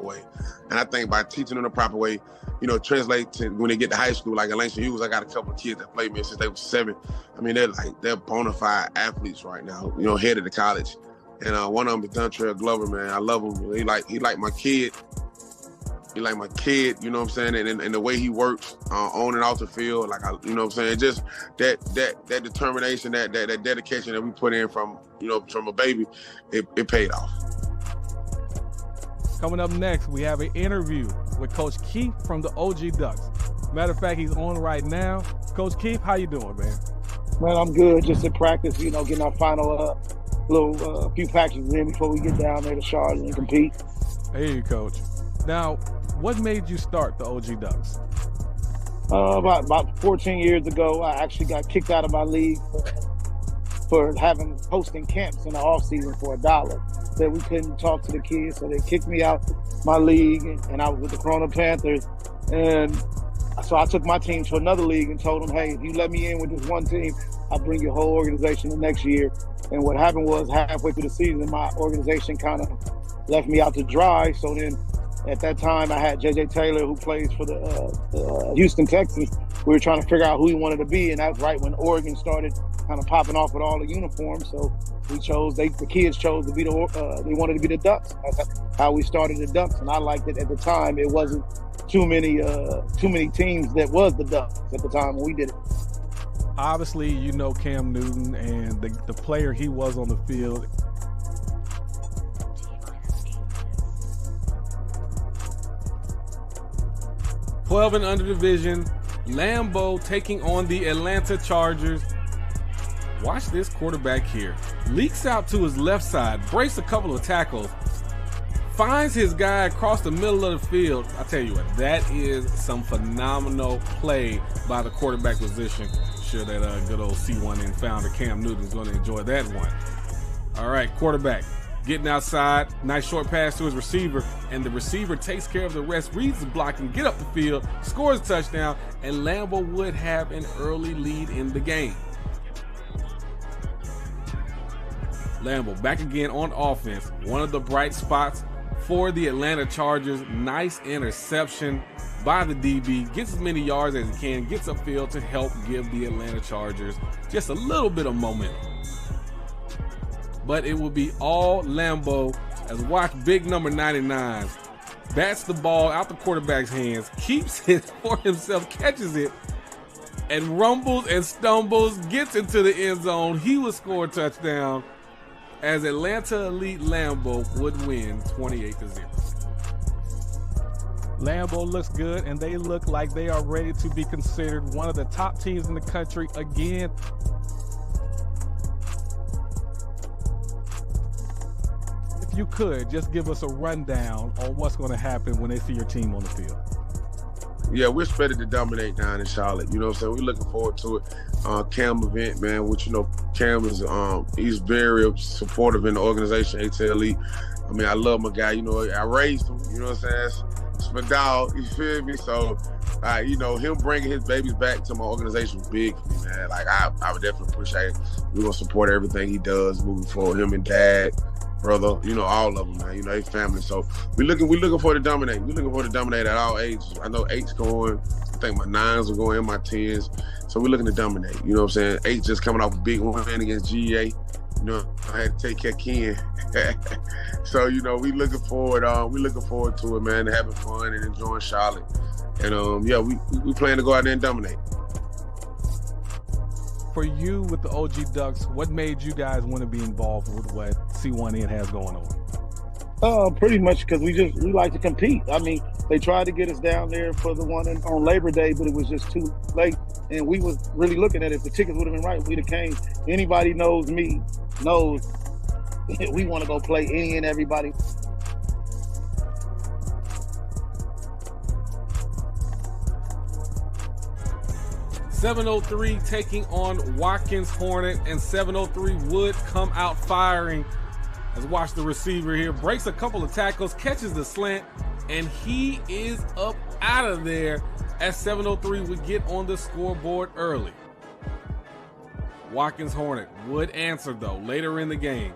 way. And I think by teaching them the proper way, you know, translate to when they get to high school, like in Langston Hughes, I got a couple of kids that played me since they were 7. I mean, they're bona fide athletes right now, you know, headed to college. And one of them is Dontrell Glover, man. I love him. He like my kid. He like my kid, you know what I'm saying? And the way he works on and off the field, you know what I'm saying? Just that determination, that dedication that we put in from a baby, it paid off. Coming up next, we have an interview with Coach Keith from the OG Ducks. Matter of fact, he's on right now. Coach Keith, how you doing, man? Man, I'm good. Just at practice, you know, getting our final few practices in before we get down there to Charlotte and compete. Hey, Coach. Now, what made you start the OG Ducks? About 14 years ago, I actually got kicked out of my league for hosting camps in the off season for $1. That we couldn't talk to the kids, so they kicked me out my league, and I was with the Corona Panthers. And so I took my team to another league and told them, hey, if you let me in with this one team, I'll bring your whole organization the next year. And what happened was halfway through the season, my organization kind of left me out to dry. So then at that time, I had J.J. Taylor, who plays for the Houston Texans. We were trying to figure out who he wanted to be, and that's right when Oregon started kind of popping off with all the uniforms. So we chose, the kids chose to be they wanted to be the Ducks. That's how we started the Ducks, and I liked it at the time. It wasn't too many teams that was the Ducks at the time when we did it. Obviously, you know Cam Newton and the player he was on the field. #12 and under division, Lambeau taking on the Atlanta Chargers. Watch this quarterback here. Leaks out to his left side, breaks a couple of tackles, finds his guy across the middle of the field. I tell you what, that is some phenomenal play by the quarterback position. Sure that good old C1N founder Cam Newton is going to enjoy that one. All right, quarterback getting outside, nice short pass to his receiver, and the receiver takes care of the rest, reads the block, and get up the field, scores a touchdown, and Lambeau would have an early lead in the game. Lambeau back again on offense, one of the bright spots for the Atlanta Chargers. Nice interception by the DB, gets as many yards as he can, gets upfield to help give the Atlanta Chargers just a little bit of momentum. But it will be all Lambeau as watch big number 99 bats the ball out the quarterback's hands, keeps it for himself, catches it, and rumbles and stumbles, gets into the end zone. He will score a touchdown as Atlanta Elite Lambeau would win 28-0. Lambeau looks good, and they look like they are ready to be considered one of the top teams in the country again. If you could, just give us a rundown on what's going to happen when they see your team on the field. Yeah, we're expected to dominate down in Charlotte. You know what I'm saying? We're looking forward to it. Cam event, man, which, you know, Cam is he's very supportive in the organization, ATL. I mean, I love my guy. You know, I raised him. You know what I'm saying? It's my dog. You feel me? So, you know, him bringing his babies back to my organization was big for me, man. Like, I would definitely appreciate it. We're going to support everything he does moving forward. Him and Dad, brother, you know, all of them, man. You know, they family. So we're looking for to dominate. We're looking for to dominate at all ages. I know 8's going. I think my 9s are going, and my 10s. So we're looking to dominate. You know what I'm saying? 8 just coming off a big win against GA. You know, I had to take care of Ken. So, you know, we looking forward to it, man, having fun and enjoying Charlotte. And yeah, we plan to go out there and dominate. For you with the OG Ducks, what made you guys want to be involved with what C1N has going on? Pretty much because we like to compete. I mean, they tried to get us down there for the one on Labor Day, but it was just too late. And we was really looking at it. If the tickets would have been right, we'd have came. Anybody knows me knows we want to go play any and everybody. .703 taking on Watkins Hornet, and 703 would come out firing. Let's watch the receiver here. Breaks a couple of tackles, catches the slant, and he is up out of there as 703 would get on the scoreboard early. Watkins Hornet would answer, though, later in the game,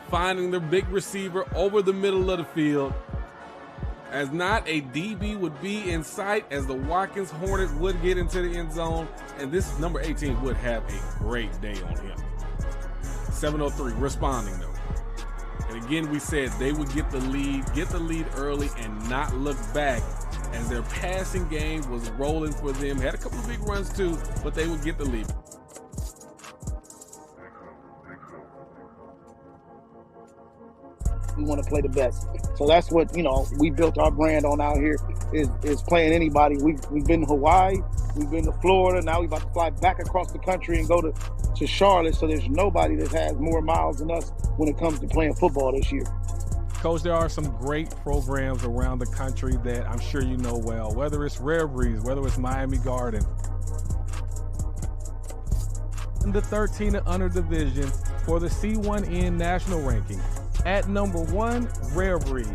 finding their big receiver over the middle of the field. as not a DB would be in sight, as the Watkins Hornets would get into the end zone, and this number 18 would have a great day on him. 703 responding though. And again, we said they would get the lead early and not look back, as their passing game was rolling for them. Had a couple of big runs too, but they would get the lead. We want to play the best. So that's what, we built our brand on out here is playing anybody. We've been to Hawaii, we've been to Florida, now we're about to fly back across the country and go to Charlotte. So there's nobody that has more miles than us when it comes to playing football this year. Coach, there are some great programs around the country that I'm sure you know well, whether it's Rare Breeze, whether it's Miami Garden. In the 13 and under division for the C1N national ranking, at number 1, Rare Breeze.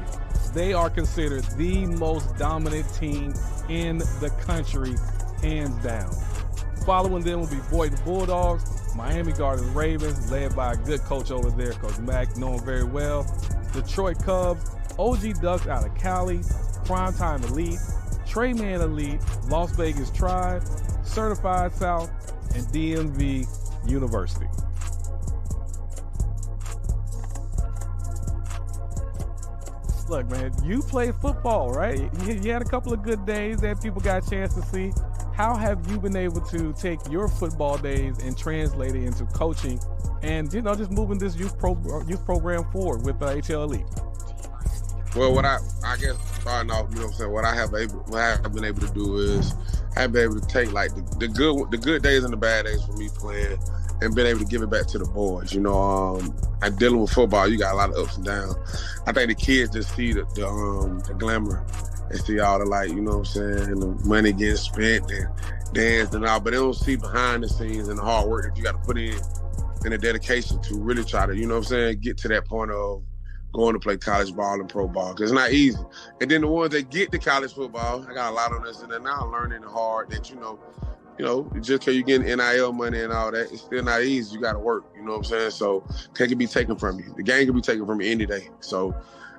They are considered the most dominant team in the country, hands down. Following them will be Boynton Bulldogs, Miami Garden Ravens, led by a good coach over there, Coach Mack, known very well. Detroit Cubs, OG Ducks out of Cali, Primetime Elite, Trayman Elite, Las Vegas Tribe, Certified South, and DMV University. Look, man, you play football, right? You had a couple of good days that people got a chance to see. How have you been able to take your football days and translate it into coaching and, just moving this youth program forward with ATL Elite? Well, what I guess starting off, what I have been able to do is I've been able to take like the good days and the bad days for me playing and been able to give it back to the boys. I'm dealing with football, you got a lot of ups and downs. I think the kids just see the glamour and see all the the money getting spent and dance and all, but they don't see behind the scenes and the hard work that you got to put in and the dedication to really try to, get to that point of going to play college ball and pro ball, because it's not easy. And then the ones that get to college football, I got a lot on this, and they're now learning hard that, just because you're getting NIL money and all that, it's still not easy. You got to work, So it can be taken from you. The game can be taken from you any day. So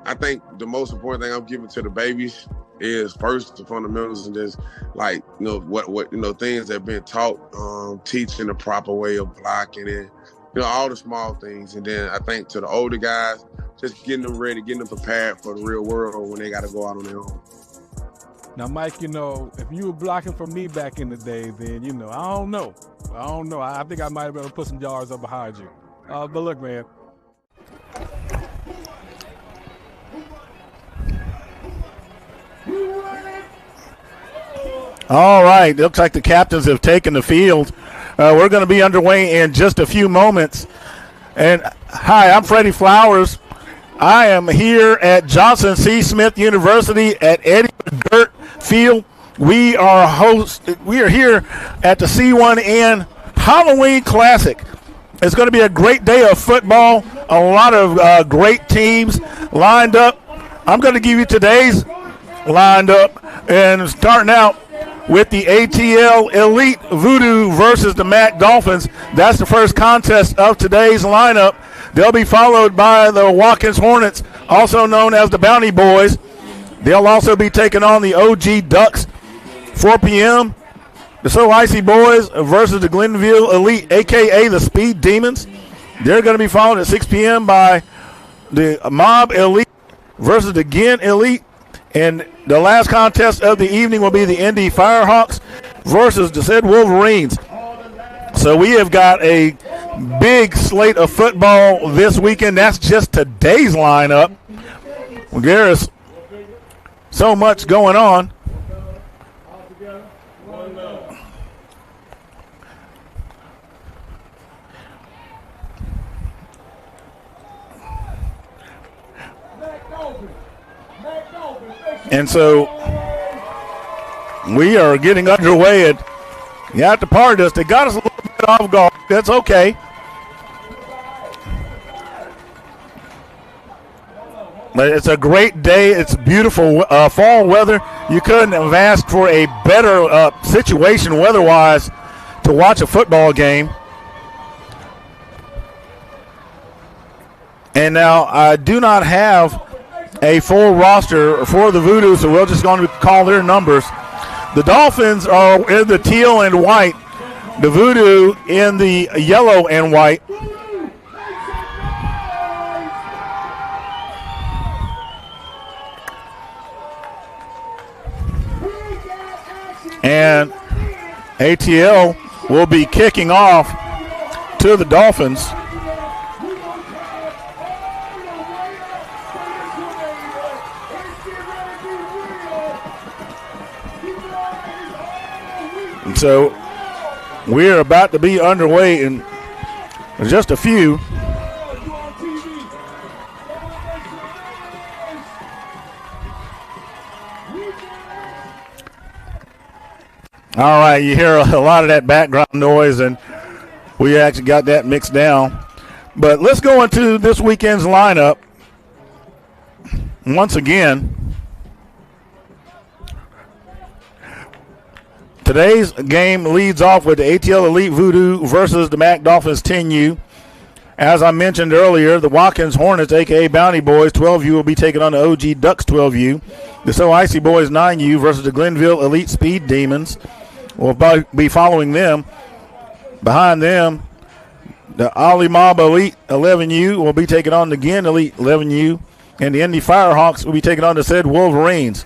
I think the most important thing I'm giving to the babies is first the fundamentals and just what things that have been taught, teaching the proper way of blocking and, all the small things. And then I think to the older guys, just getting them ready, getting them prepared for the real world when they got to go out on their own. Now, Mike, if you were blocking for me back in the day, then, I don't know. I think I might have been able to put some yards up behind you. But look, man. All right. Looks like the captains have taken the field. We're going to be underway in just a few moments. And hi, I'm Freddie Flowers. I am here at Johnson C. Smith University at Eddie McGirt Field. We are here at the C1N Halloween Classic. It's going to be a great day of football. A lot of great teams lined up. I'm going to give you today's lined up, and starting out with the ATL Elite Voodoo versus the MAC Dolphins. That's the first contest of today's lineup. They'll be followed by the Watkins Hornets, also known as the Bounty Boys. They'll also be taking on the OG Ducks. 4 p.m., the So Icy Boys versus the Glenville Elite, a.k.a. the Speed Demons. They're going to be followed at 6 p.m. by the Mob Elite versus the Ginn Elite. And the last contest of the evening will be the Indy Firehawks versus the said Wolverines. So we have got a big slate of football this weekend. That's just today's lineup. There is so much going on. And so we are getting underway at the part of us. They got us a little bit off guard. That's okay. But it's a great day. It's beautiful fall weather. You couldn't have asked for a better situation weather-wise to watch a football game. And now I do not have a full roster for the Voodoo, so we're just going to call their numbers. The Dolphins are in the teal and white. The Voodoo in the yellow and white. And ATL will be kicking off to the Dolphins. And so we're about to be underway in just a few. All right, you hear a lot of that background noise, and we actually got that mixed down. But let's go into this weekend's lineup once again. Today's game leads off with the ATL Elite Voodoo versus the Mac Dolphins 10U. As I mentioned earlier, the Watkins Hornets, a.k.a. Bounty Boys, 12U, will be taking on the OG Ducks 12U. The So Icy Boys 9U versus the Glenville Elite Speed Demons will be following them. Behind them, the Ali Mob Elite 11U will be taking on the Ginn Elite 11U, and the Indy Firehawks will be taking on the said Wolverines.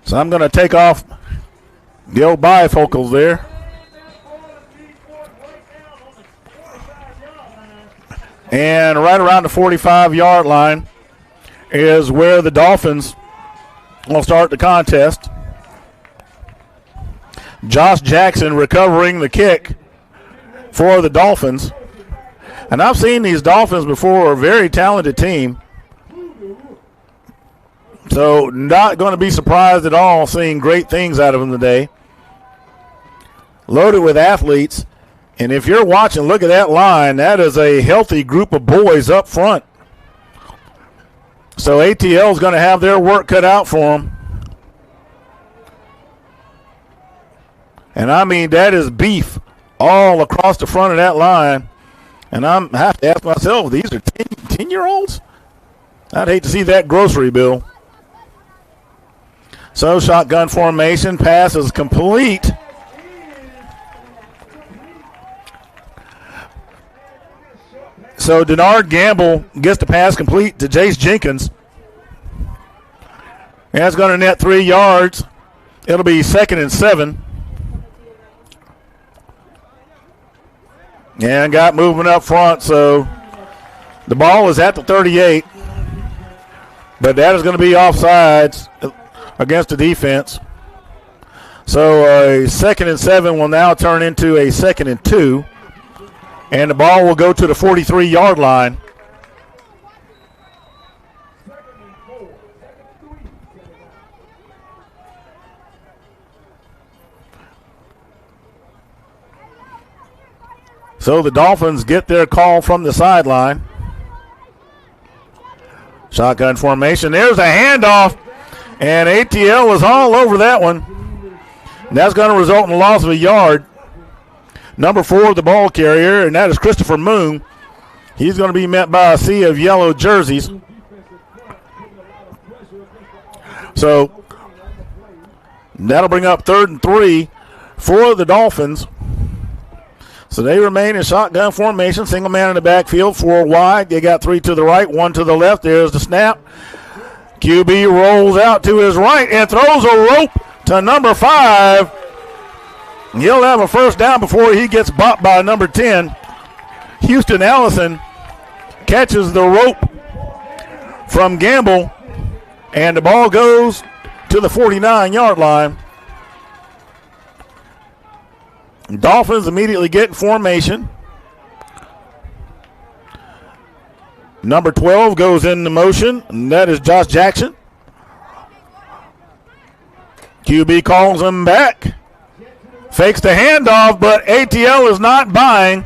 So I'm going to take off the old bifocals there. And right around the 45-yard line is where the Dolphins will start the contest. Josh Jackson recovering the kick for the Dolphins. And I've seen these Dolphins before, a very talented team. So not going to be surprised at all seeing great things out of them today. Loaded with athletes. And if you're watching, look at that line. That is a healthy group of boys up front. So ATL is going to have their work cut out for them. And I mean, that is beef all across the front of that line. And I have to ask myself, these are 10-year-olds? I'd hate to see that grocery bill. So shotgun formation, pass is complete. So Denard Gamble gets the pass complete to Jace Jenkins. That's going to net 3 yards. It'll be 2nd and 7. And got movement up front, so the ball is at the 38. But that is going to be offsides against the defense. So a 2nd and 7 will now turn into a 2nd and 2. And the ball will go to the 43-yard line. So the Dolphins get their call from the sideline. Shotgun formation. There's a handoff. And ATL is all over that one. And that's going to result in the loss of a yard. Number 4, the ball carrier, and that is Christopher Moon. He's going to be met by a sea of yellow jerseys. So that'll bring up 3rd and 3 for the Dolphins. So they remain in shotgun formation, single man in the backfield, 4 wide. They got 3 to the right, 1 to the left. There's the snap. QB rolls out to his right and throws a rope to number 5. He'll have a first down before he gets bopped by number 10. Houston Allison catches the rope from Gamble, and the ball goes to the 49-yard line. Dolphins immediately get in formation. Number 12 goes into motion, and that is Josh Jackson. QB calls him back. Fakes the handoff, but ATL is not buying.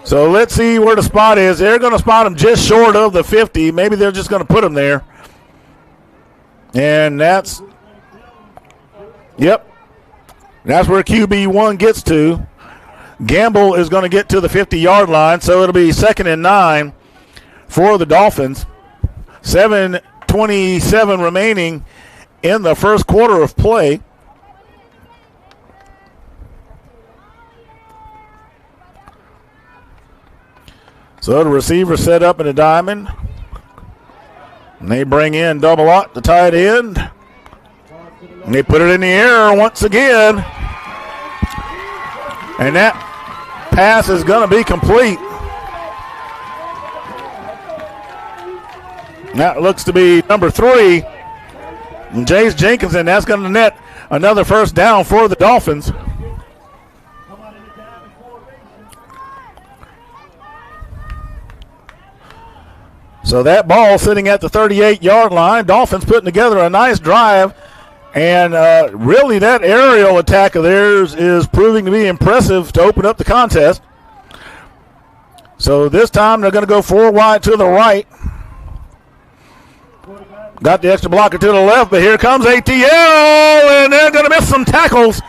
So let's see where the spot is. They're going to spot him just short of the 50. Maybe they're just going to put him there. And that's where QB1 gets to. Gamble is going to get to the 50-yard line, so it'll be 2nd and 9 for the Dolphins. 7:27 remaining in the first quarter of play. So the receiver set up in a diamond. And they bring in Double Ott, the tight end. And they put it in the air once again. And that pass is going to be complete. That looks to be number 3. And Jace Jenkins, and that's going to net another first down for the Dolphins. So that ball sitting at the 38-yard line. Dolphins putting together a nice drive. And really that aerial attack of theirs is proving to be impressive to open up the contest. So this time they're going to go 4 wide to the right. Got the extra blocker to the left, but here comes ATL, and they're going to miss some tackles.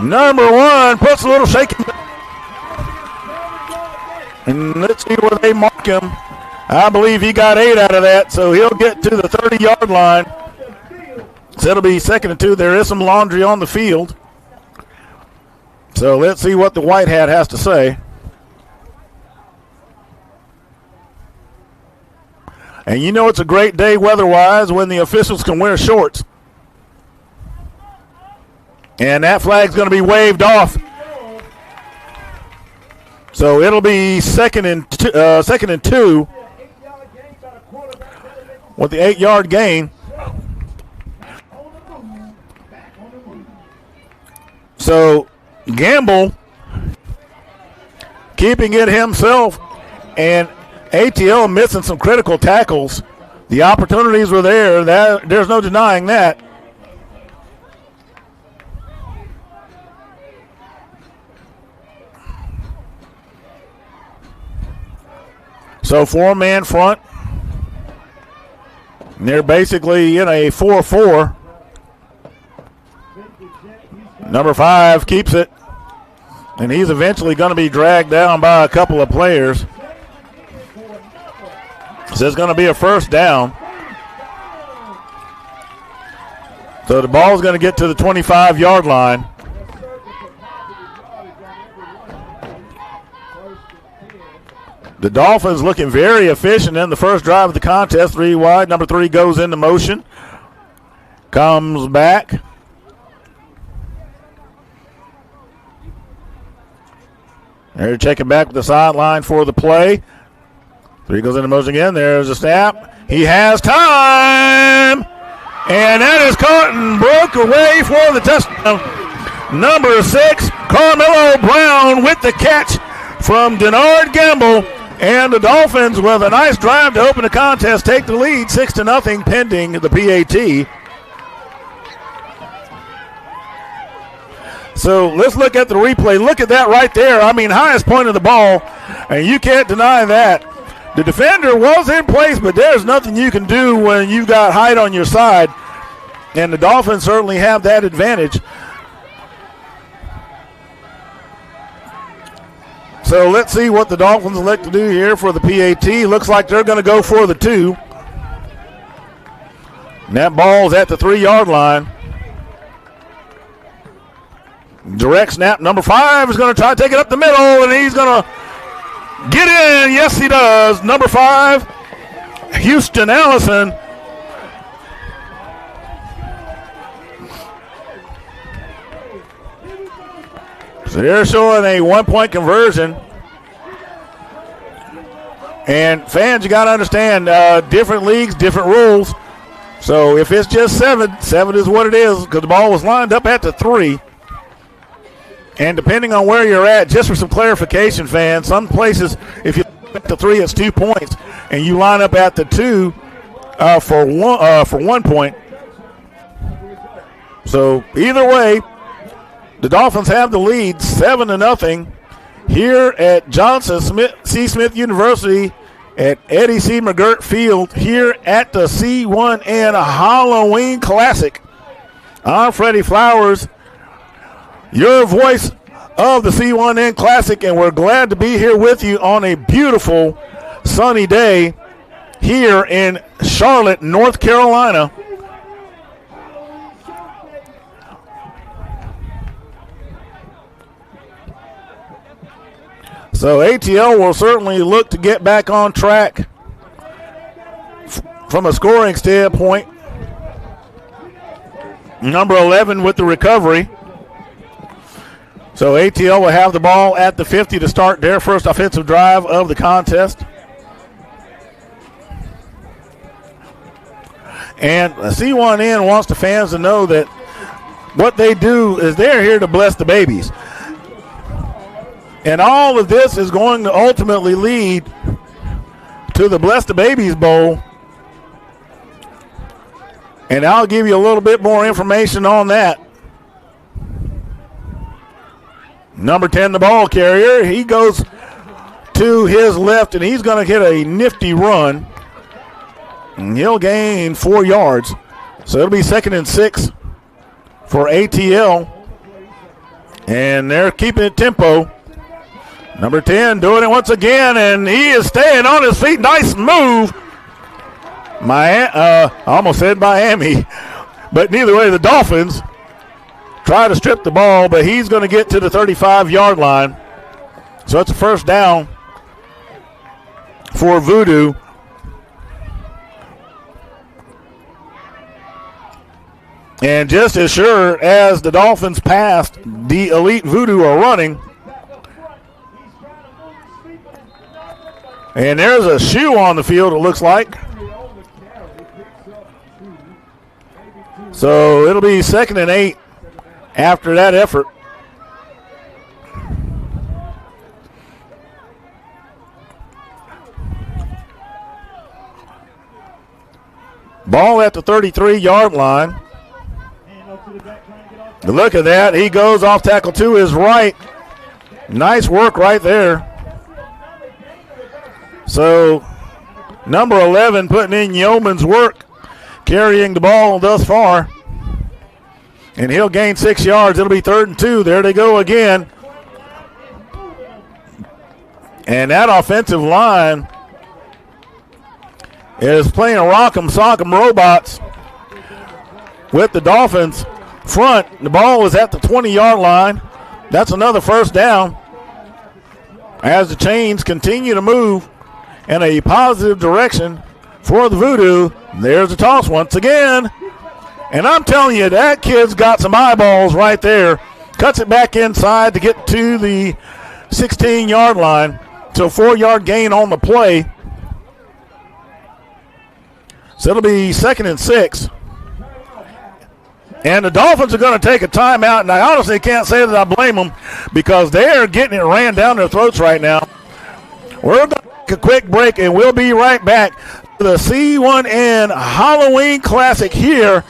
Number 1 puts a little shaking. And let's see where they mark him. I believe he got 8 out of that, so he'll get to the 30-yard line. So it'll be 2nd and 2. There is some laundry on the field. So let's see what the white hat has to say. And you know it's a great day weather-wise when the officials can wear shorts. And that flag's going to be waved off. So it'll be 2nd and 2 with the 8-yard gain. So Gamble keeping it himself, and ATL missing some critical tackles. The opportunities were there. There's no denying that. So 4-man front. And they're basically in a 4-4. Number 5 keeps it. And he's eventually going to be dragged down by a couple of players. So it's going to be a first down. So the ball is going to get to the 25-yard line. The Dolphins looking very efficient in the first drive of the contest. 3 wide. Number 3 goes into motion. Comes back. They're checking back with the sideline for the play. 3 goes into motion again. There's a snap. He has time. And that is caught and broke away for the touchdown. Number 6, Carmelo Brown with the catch from Denard Gamble. And the Dolphins, with a nice drive to open the contest, take the lead 6-0 pending the PAT. So let's look at the replay. Look at that right there. I mean, highest point of the ball, and you can't deny that. The defender was in place, but there's nothing you can do when you got height on your side, and the Dolphins certainly have that advantage. So let's see what the Dolphins elect to do here for the PAT. Looks like they're going to go for the 2. And that ball's at the 3-yard line. Direct snap. Number 5 is going to try to take it up the middle, and he's going to get in. Yes, he does. Number 5, Houston Allison. So they're showing a 1-point conversion. And fans, you got to understand, different leagues, different rules. So if it's just 7 is what it is, because the ball was lined up at the 3. And depending on where you're at, just for some clarification, fans, some places, if you at the 3, it's 2 points, and you line up at the 2 for 1 point. So either way, the Dolphins have the lead 7-0 here at Johnson C. Smith University at Eddie C. McGirt Field here at the C1N Halloween Classic. I'm Freddie Flowers, your voice of the C1N Classic, and we're glad to be here with you on a beautiful sunny day here in Charlotte, North Carolina. So ATL will certainly look to get back on track from a scoring standpoint. Number 11 with the recovery. So ATL will have the ball at the 50 to start their first offensive drive of the contest. And C1N wants the fans to know that what they do is they're here to bless the babies. And all of this is going to ultimately lead to the Bless the Babies Bowl. And I'll give you a little bit more information on that. Number 10, the ball carrier. He goes to his left, and he's going to hit a nifty run. And he'll gain 4 yards. So it'll be 2nd and 6 for ATL. And they're keeping it tempo. Number 10 doing it once again, and he is staying on his feet. Nice move. I almost said Miami, but neither way, the Dolphins try to strip the ball, but he's going to get to the 35-yard line. So it's a first down for Voodoo. And just as sure as the Dolphins passed, the elite Voodoo are running. And there's a shoe on the field, it looks like. So it'll be 2nd and 8 after that effort. Ball at the 33-yard line. Look at that. He goes off tackle to his right. Nice work right there. So, number 11 putting in yeoman's work, carrying the ball thus far. And he'll gain 6 yards. It'll be 3rd and 2. There they go again. And that offensive line is playing a rock'em sock'em robots with the Dolphins front. The ball is at the 20-yard line. That's another first down as the chains continue to move in a positive direction for the Voodoo. There's a toss once again. And I'm telling you, that kid's got some eyeballs right there. Cuts it back inside to get to the 16-yard line. So 4-yard gain on the play. So it'll be 2nd and 6. And the Dolphins are going to take a timeout, and I honestly can't say that I blame them because they're getting it ran down their throats right now. We're going to take a quick break, and we'll be right back to the C1N Halloween Classic here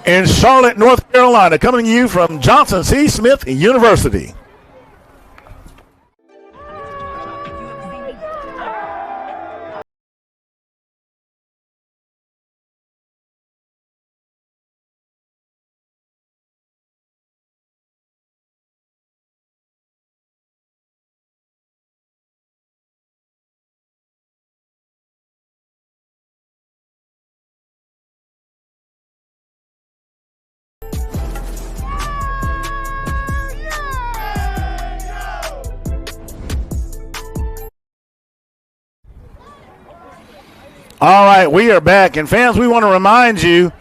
in Charlotte, North Carolina, coming to you from Johnson C. Smith University. All right, we are back. And fans, we want to remind you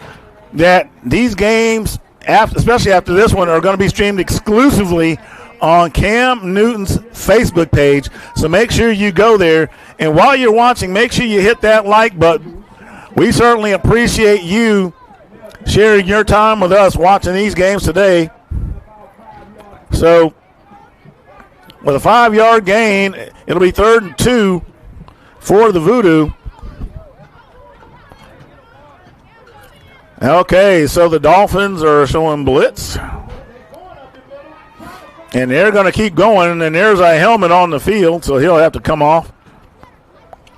that these games, especially after this one, are going to be streamed exclusively on Cam Newton's Facebook page. So make sure you go there. And while you're watching, make sure you hit that like button. We certainly appreciate you sharing your time with us watching these games today. So with a 5-yard gain, it'll be 3rd and 2 for the Voodoo. Okay, so the Dolphins are showing blitz. And they're going to keep going, and there's a helmet on the field, so he'll have to come off,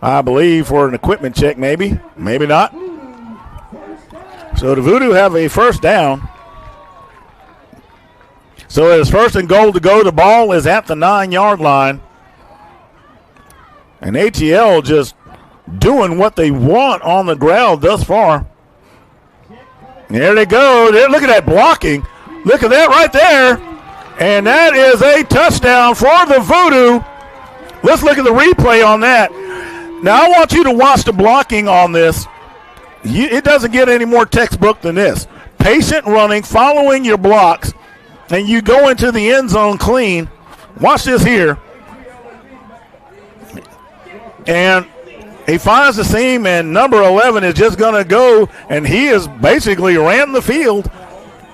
I believe, for an equipment check maybe. Maybe not. So the Voodoo have a first down. So it is first and goal to go. The ball is at the 9-yard line. And ATL just doing what they want on the ground thus far. There they go. Look at that blocking. Look at that right there. And that is a touchdown for the Voodoo. Let's look at the replay on that. Now, I want you to watch the blocking on this. It doesn't get any more textbook than this. Patient running, following your blocks, and you go into the end zone clean. Watch this here. And he finds the seam, and number 11 is just going to go, and he has basically ran the field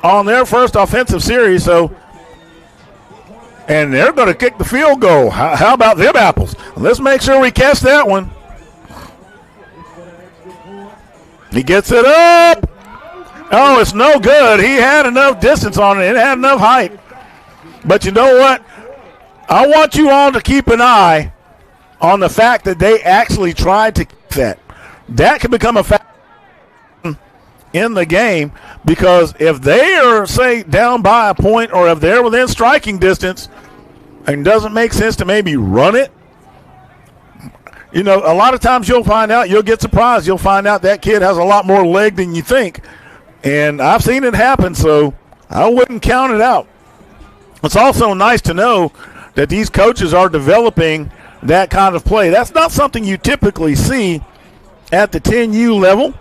on their first offensive series. So, and they're going to kick the field goal. How about them apples? Let's make sure we catch that one. He gets it up. Oh, it's no good. He had enough distance on it. It had enough height. But you know what? I want you all to keep an eye on the fact that they actually tried to kick that. That can become a factor in the game, because if they are, say, down by a point, or if they're within striking distance and doesn't make sense to maybe run it, you know, a lot of times you'll find out, you'll get surprised. You'll find out that kid has a lot more leg than you think. And I've seen it happen, so I wouldn't count it out. It's also nice to know that these coaches are developing that kind of play. That's not something you typically see at the 10U level,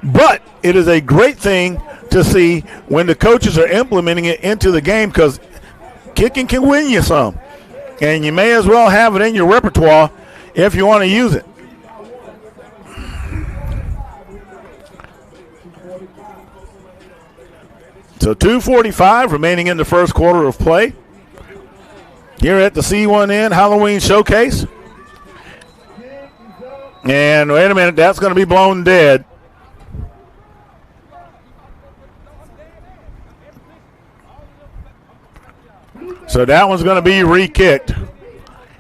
but it is a great thing to see when the coaches are implementing it into the game, because kicking can win you some. And you may as well have it in your repertoire if you want to use it. So 2:45 remaining in the first quarter of play here at the C1N Halloween Showcase. And wait a minute, that's going to be blown dead. So that one's going to be re-kicked.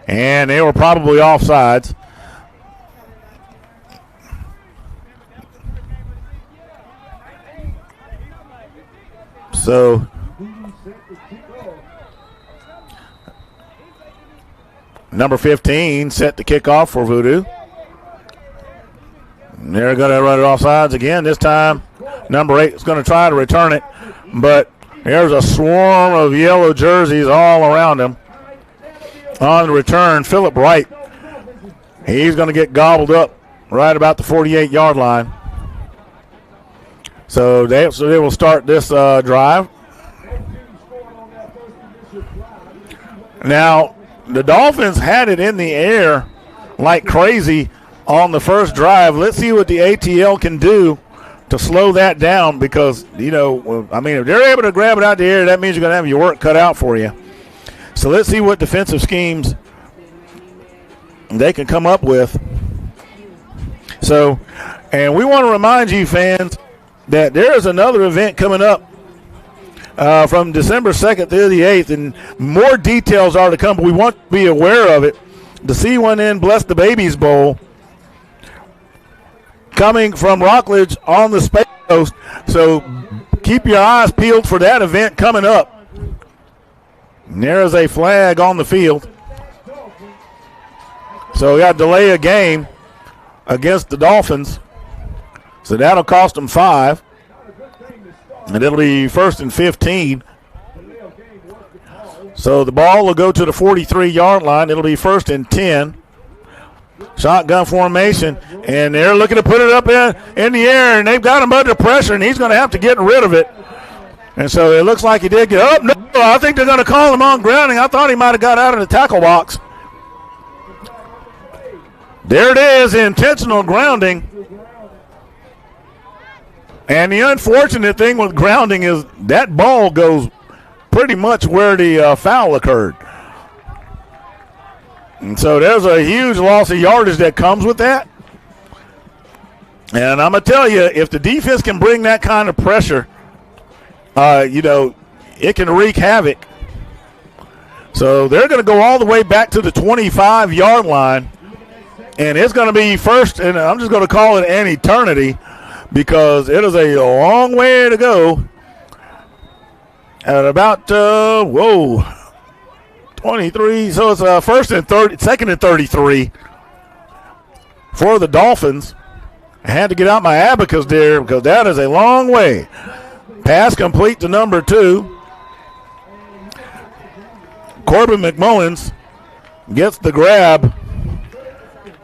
And they were probably offsides. So number 15 set the kickoff for Voodoo. And they're going to run it offsides again. This time number 8 is going to try to return it, but there's a swarm of yellow jerseys all around him. On the return, Phillip Wright. He's going to get gobbled up right about the 48-yard line. So they will start this drive. Now, the Dolphins had it in the air like crazy on the first drive. Let's see what the ATL can do to slow that down, because, you know, I mean, if they're able to grab it out the air, that means you're going to have your work cut out for you. So let's see what defensive schemes they can come up with. So, and we want to remind you, fans, that there is another event coming up from December 2nd through the 8th, and more details are to come, but we want to be aware of it. The C1N Bless the Babies Bowl coming from Rockledge on the Space Coast. So keep your eyes peeled for that event coming up. And there is a flag on the field. So we got to delay a game against the Dolphins. So that'll cost them 5. And it'll be 1st and 15. So the ball will go to the 43-yard line. It'll be 1st and 10. Shotgun formation. And they're looking to put it up in the air. And they've got him under pressure. And he's going to have to get rid of it. And so it looks like he did get up. No, I think they're going to call him on grounding. I thought he might have got out of the tackle box. There it is, intentional grounding. And the unfortunate thing with grounding is that ball goes pretty much where the foul occurred. And so there's a huge loss of yardage that comes with that. And I'm going to tell you, if the defense can bring that kind of pressure, you know, it can wreak havoc. So they're going to go all the way back to the 25-yard line. And it's going to be first, and I'm just going to call it an eternity, because it is a long way to go at about 23. So it's second and 33 for the Dolphins. I had to get out my abacus there because that is a long way. Pass complete to number 2. Corbin McMullins gets the grab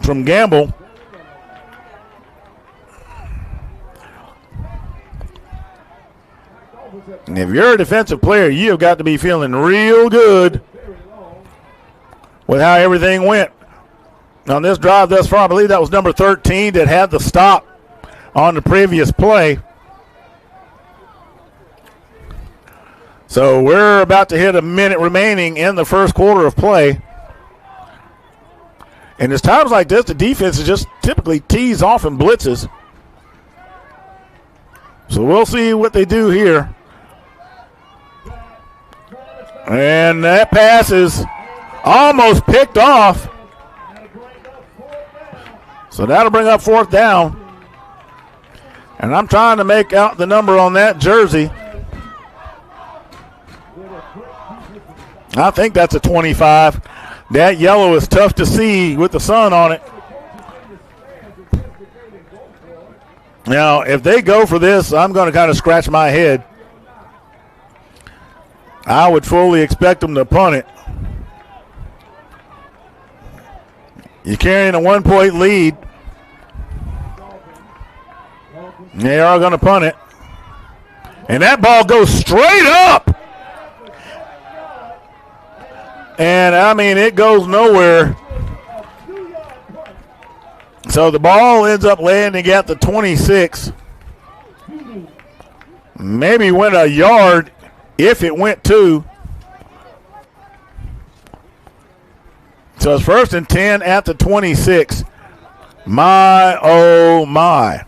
from Gamble. And if you're a defensive player, you have got to be feeling real good with how everything went on this drive thus far. I believe that was number 13 that had the stop on the previous play. So we're about to hit a minute remaining in the first quarter of play. And it's times like this, the defense is just typically tees off and blitzes. So we'll see what they do here. And that pass is almost picked off. So that'll bring up 4th down. And I'm trying to make out the number on that jersey. I think that's a 25. That yellow is tough to see with the sun on it. Now, if they go for this, I'm going to kind of scratch my head. I would fully expect them to punt it. You're carrying a 1-point lead. They are going to punt it. And that ball goes straight up. And, I mean, it goes nowhere. So the ball ends up landing at the 26. Maybe went a yard if it went 2. So it's 1st and 10 at the 26. My, oh, my.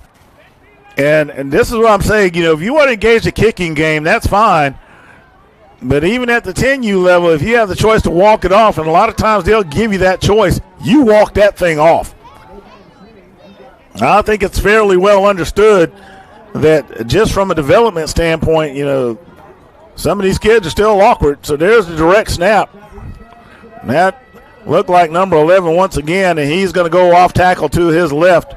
And this is what I'm saying. You know, if you want to engage the kicking game, that's fine. But even at the 10U level, if you have the choice to walk it off, and a lot of times they'll give you that choice, you walk that thing off. I think it's fairly well understood that just from a development standpoint, you know, some of these kids are still awkward. So there's the direct snap. And that looked like number 11 once again, and he's going to go off tackle to his left.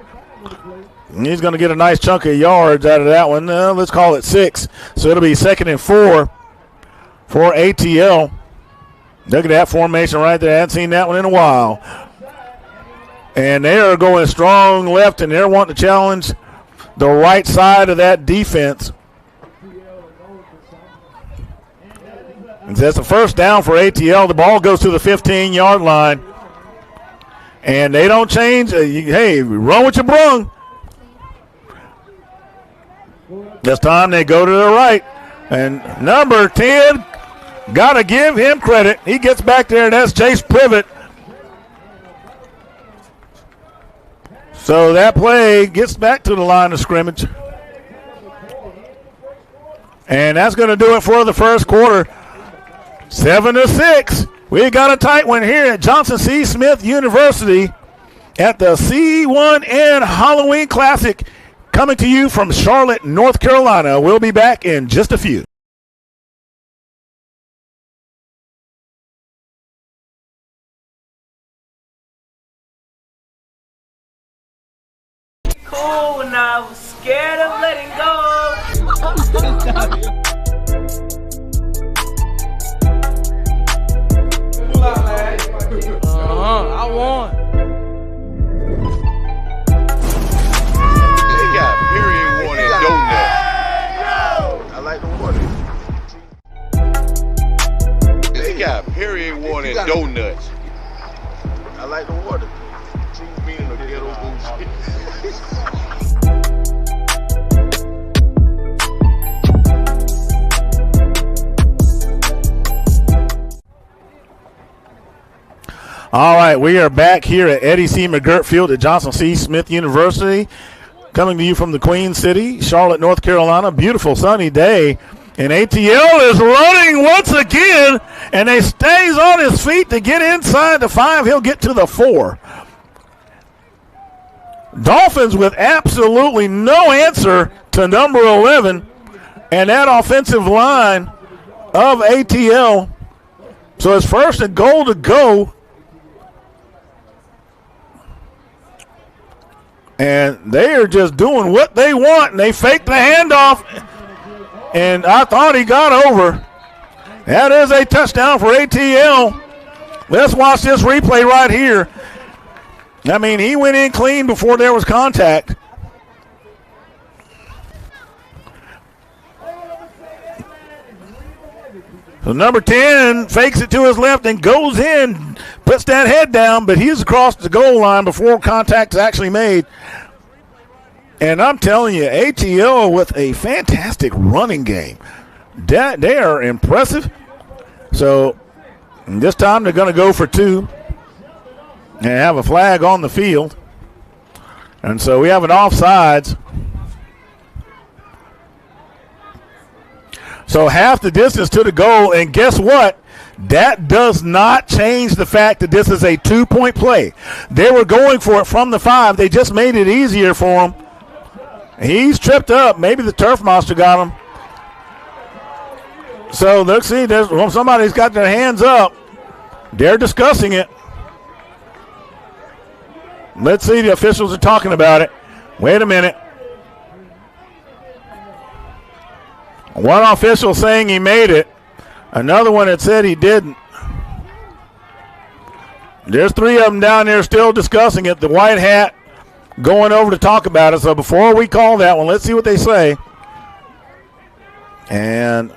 And he's going to get a nice chunk of yards out of that one. Let's call it 6. So it'll be 2nd and 4 for ATL. Look at that formation right there. I haven't seen that one in a while. And they are going strong left, and they're wanting to challenge the right side of that defense. And that's the 1st down for ATL. The ball goes to the 15-yard line. And they don't change. Hey, run what you brung. This time they go to the right. And number 10, got to give him credit. He gets back there, and that's Jace Privet. So that play gets back to the line of scrimmage. And that's going to do it for the first quarter. 7-6. We got a tight one here at Johnson C. Smith University at the C1N Halloween Classic, coming to you from Charlotte, North Carolina. We'll be back in just a few. Cool, and I was scared of letting go. I won. They got period warning donut. I like the water. They got period warning donuts. I like the water. True meaning of ghetto bullshit. All right, we are back here at Eddie C. McGirt Field at Johnson C. Smith University, coming to you from the Queen City, Charlotte, North Carolina. Beautiful sunny day. And ATL is running once again, and he stays on his feet to get inside the 5. He'll get to the 4. Dolphins with absolutely no answer to number 11, and that offensive line of ATL. So it's first and goal to go. And they are just doing what they want, and they faked the handoff. And I thought he got over. That is a touchdown for ATL. Let's watch this replay right here. I mean, he went in clean before there was contact. So number 10 fakes it to his left and goes in, puts that head down, but he's across the goal line before contact is actually made. And I'm telling you, ATL with a fantastic running game. They are impressive. So this time they're going to go for 2 and have a flag on the field. And so we have an offsides. So half the distance to the goal, and guess what? That does not change the fact that this is a 2-point play. They were going for it from the 5. They just made it easier for him. He's tripped up. Maybe the turf monster got him. So let's see. Somebody's got their hands up. They're discussing it. Let's see. The officials are talking about it. Wait a minute. One official saying he made it. Another one that said he didn't. There's 3 of them down there still discussing it. The white hat going over to talk about it. So before we call that one, let's see what they say. And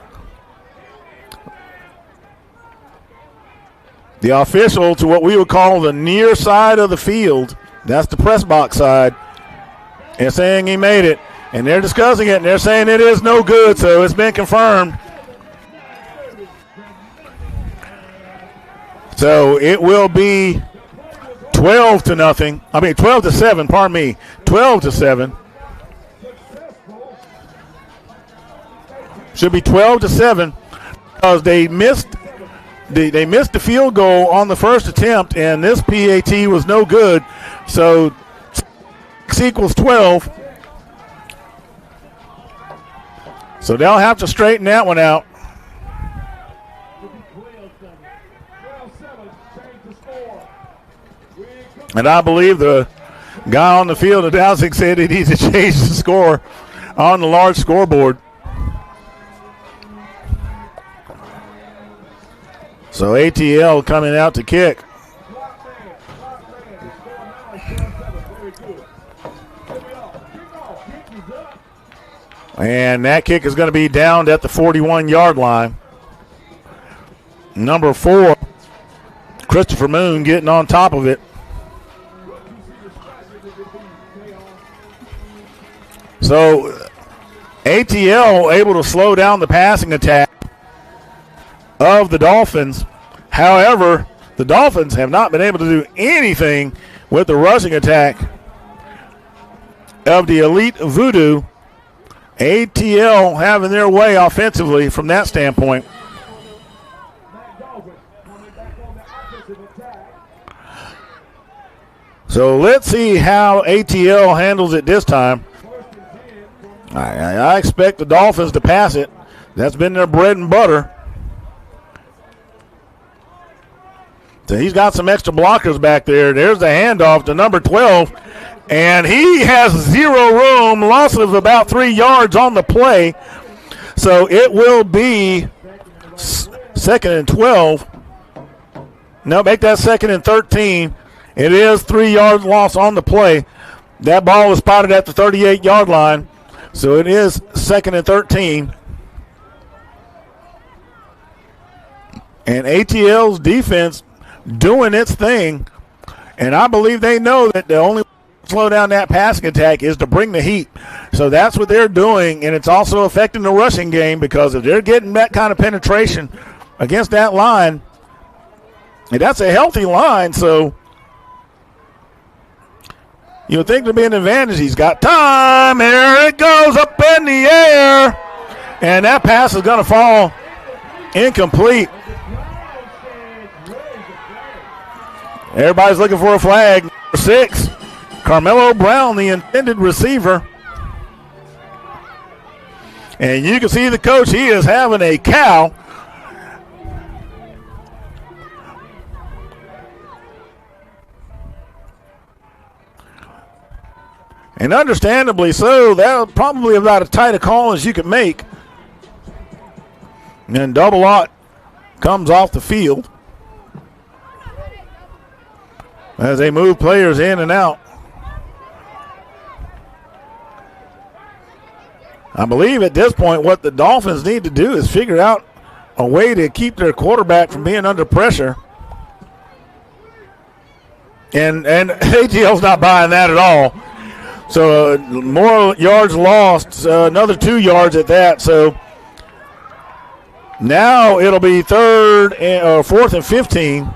the official to what we would call the near side of the field, that's the press box side, is saying he made it. And they're discussing it, and they're saying it is no good, so it's been confirmed. So it will be 12-0. 12-7, pardon me. 12-7. Should be 12-7 because they missed the field goal on the first attempt, and this PAT was no good. So 6 equals 12. So they'll have to straighten that one out. And I believe the guy on the field announcing said he needs to change the score on the large scoreboard. So ATL coming out to kick. And that kick is going to be downed at the 41-yard line. Number 4, Christopher Moon getting on top of it. So ATL able to slow down the passing attack of the Dolphins. However, the Dolphins have not been able to do anything with the rushing attack of the elite Voodoo. ATL having their way offensively from that standpoint. So let's see how ATL handles it this time. I expect the Dolphins to pass it. That's been their bread and butter. So he's got some extra blockers back there. There's the handoff to number 12. And he has 0 room, loss of about 3 yards on the play. So it will be 2nd and 12. No, make that 2nd and 13. It is 3 yards loss on the play. That ball was spotted at the 38-yard line. So it is 2nd and 13. And ATL's defense doing its thing. And I believe they know that the only slow down that passing attack is to bring the heat. So that's what they're doing, and it's also affecting the rushing game because if they're getting that kind of penetration against that line, and that's a healthy line, so you would think there'd be an advantage. He's got time. Here it goes up in the air, and that pass is going to fall incomplete. Everybody's looking for a flag. Number 6. Carmelo Brown, the intended receiver. And you can see the coach, he is having a cow And understandably so. That was probably about as tight a call as you could make. And then Double Aught comes off the field as they move players in and out. I believe at this point what the Dolphins need to do is figure out a way to keep their quarterback from being under pressure. And ATL's not buying that at all. So more yards lost, another 2 yards at that. So now it'll be 4th and 15.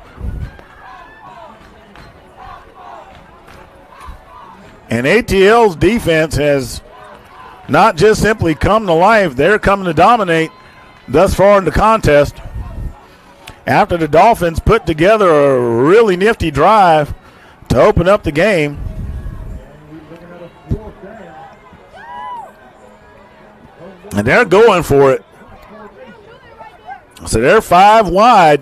And ATL's defense has not just simply come to life, they're coming to dominate thus far in the contest. After the Dolphins put together a really nifty drive to open up the game. And they're going for it. So they're 5 wide.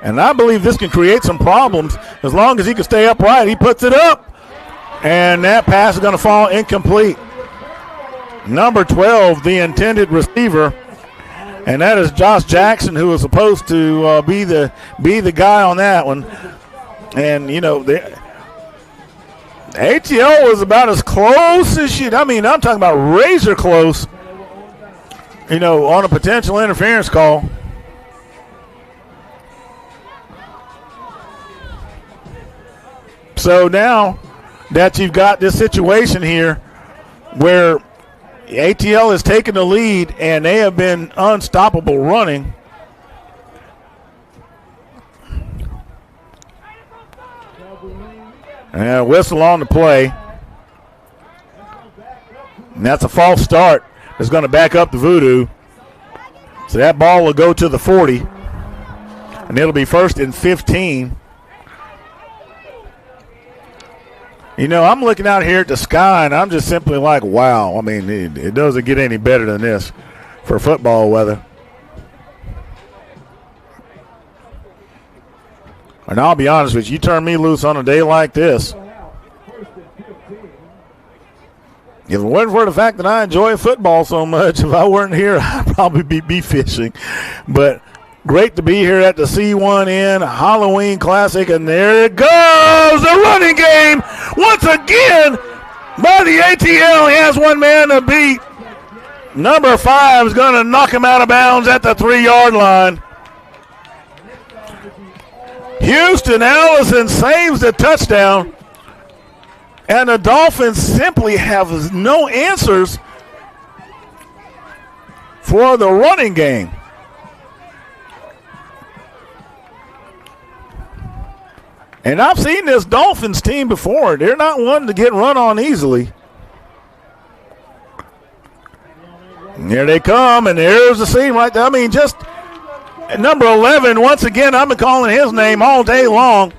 And I believe this can create some problems as long as he can stay upright. He puts it up. And that pass is going to fall incomplete. Number 12, the intended receiver. And that is Josh Jackson, who was supposed to be the guy on that one. And, you know, the ATL was about as close as I'm talking about razor close, you know, on a potential interference call. So now that you've got this situation here where ATL has taken the lead and they have been unstoppable running. And whistle on the play. And that's a false start. It's going to back up the Voodoo. So that ball will go to the 40. And it'll be 1st and 15. You know, I'm looking out here at the sky, and I'm just simply like, wow. I mean, it doesn't get any better than this for football weather. And I'll be honest with you, turn me loose on a day like this. If it wasn't for the fact that I enjoy football so much, if I weren't here, I'd probably be fishing. But great to be here at the C1N Halloween Classic, and there it goes, the running game once again by the ATL. He has one man to beat. Number 5 is going to knock him out of bounds at the 3-yard line. Houston Allison saves the touchdown, and the Dolphins simply have no answers for the running game. And I've seen this Dolphins team before. They're not one to get run on easily. And here they come, and there's the seam right there. I mean, just number 11, once again, I've been calling his name all day long.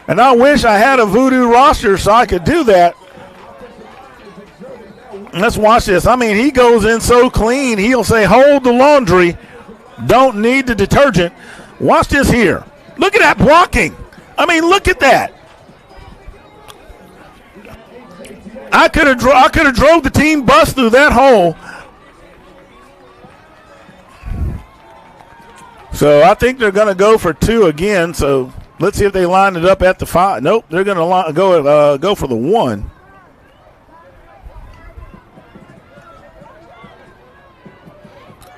And I wish I had a Voodoo roster so I could do that. Let's watch this. I mean, he goes in so clean, he'll say, hold the laundry. Don't need the detergent. Watch this here. Look at that blocking. I mean, look at that. I could have drove the team bus through that hole. So I think they're going to go for 2 again. So let's see if they line it up at the 5. Nope, they're going to go for the 1.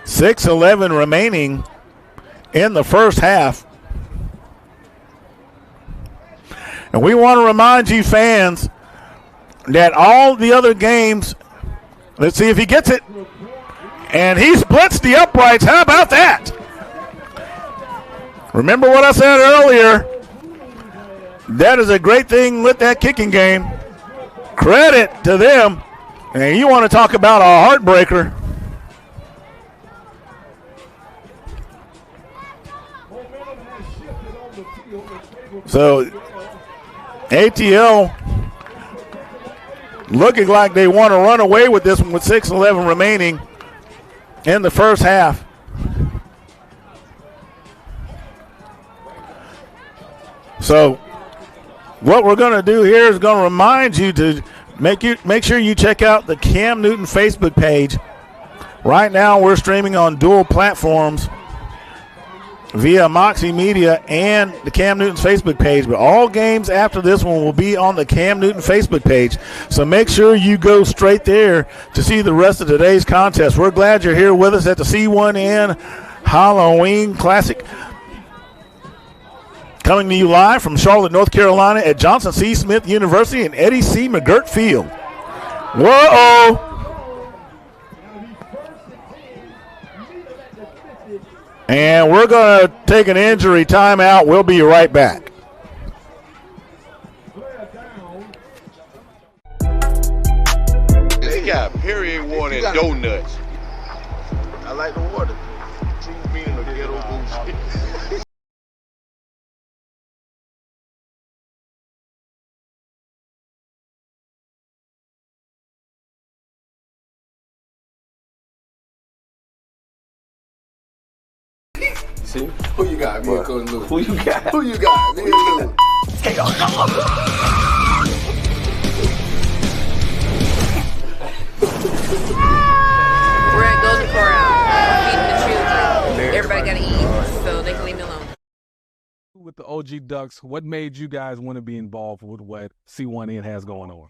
.6:11 remaining in the first half. And we want to remind you fans that all the other games, let's see if he gets it. And he splits the uprights. How about that? Remember what I said earlier. That is a great thing with that kicking game. Credit to them. And you want to talk about a heartbreaker. So ATL looking like they want to run away with this one with 6:11 remaining in the first half. So what we're going to do here is going to remind you to make sure you check out the Cam Newton Facebook page. Right now, we're streaming on dual platforms via Moxie Media and the Cam Newton's Facebook page, but all games after this one will be on the Cam Newton Facebook page. So make sure you go straight there to see the rest of today's contest. We're glad you're here with us at the C1N Halloween Classic. Coming to you live from Charlotte, North Carolina at Johnson C. Smith University and Eddie C. McGirt Field. Whoa! And we're going to take an injury timeout. We'll be right back. They got period water and donuts. I like the water. True meaning of ghetto bullshit. See? Who you got? Me and Coach Lou. Who you got? Who you got? Me and Lou. We're at Golden Corral. We're feeding the children. Everybody got to eat, so they can leave me alone. With the OG Ducks, what made you guys want to be involved with what C1N has going on?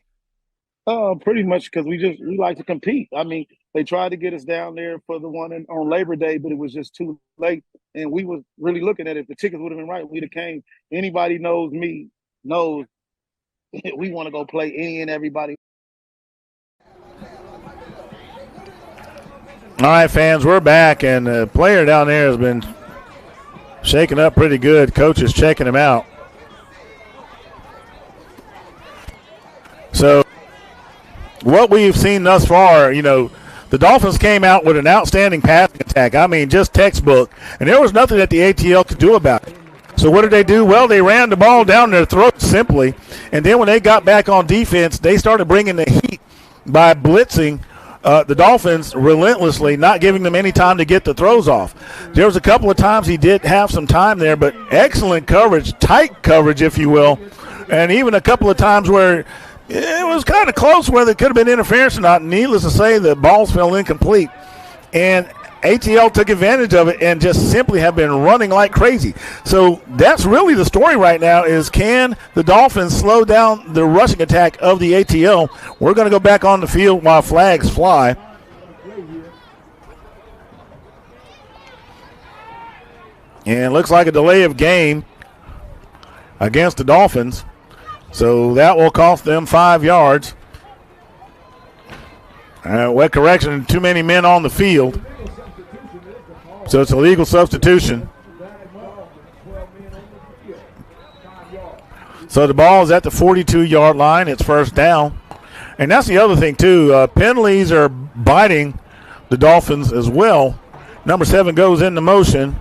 Pretty much because we like to compete. I mean, they tried to get us down there for the one on Labor Day, but it was just too late. And we was really looking at it. If the tickets would have been right, we'd have came. Anybody knows me knows we want to go play any and everybody. All right, fans, we're back, and the player down there has been shaken up pretty good. Coach is checking him out. So what we've seen thus far, the Dolphins came out with an outstanding passing attack. I mean, just textbook. And there was nothing that the ATL could do about it. So what did they do? Well, they ran the ball down their throat simply. And then when they got back on defense, they started bringing the heat by blitzing the Dolphins relentlessly, not giving them any time to get the throws off. There was a couple of times he did have some time there, but excellent coverage, tight coverage, if you will. And even a couple of times where it was kind of close where there could have been interference or not. Needless to say, the balls fell incomplete. And ATL took advantage of it and just simply have been running like crazy. So that's really the story right now is can the Dolphins slow down the rushing attack of the ATL? We're going to go back on the field while flags fly. And it looks like a delay of game against the Dolphins. So that will cost them 5 yards. Wet correction, too many men on the field. So it's a legal substitution. So the ball is at the 42-yard line. It's first down. And that's the other thing, too. Penalties are biting the Dolphins as well. Number 7 goes into motion.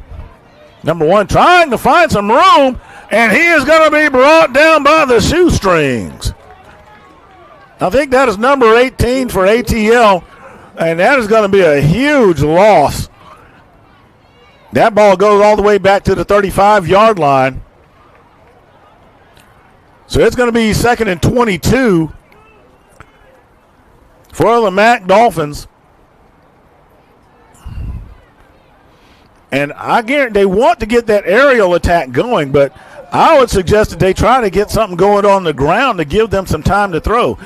Number 1 trying to find some room, and he is going to be brought down by the shoestrings. I think that is number 18 for ATL, and that is going to be a huge loss. That ball goes all the way back to the 35-yard line. So it's going to be 2nd and 22 for the MAC Dolphins. And I guarantee they want to get that aerial attack going, but I would suggest that they try to get something going on the ground to give them some time to throw.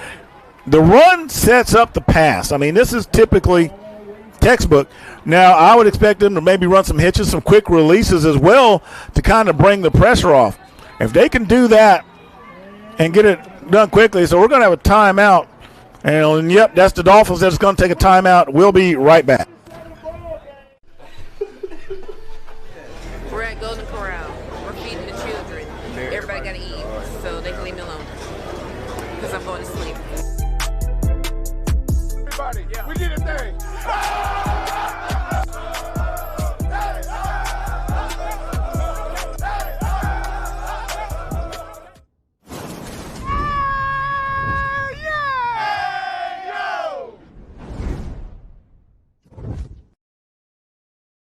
The run sets up the pass. I mean, this is typically textbook. Now, I would expect them to maybe run some hitches, some quick releases as well to kind of bring the pressure off. If they can do that and get it done quickly, so we're going to have a timeout. And, yep, that's the Dolphins that's going to take a timeout. We'll be right back. We're at Golden Corral. We're feeding the children. Everybody got to eat, so they can leave me alone. Because I'm going to sleep. Everybody, we did a thing.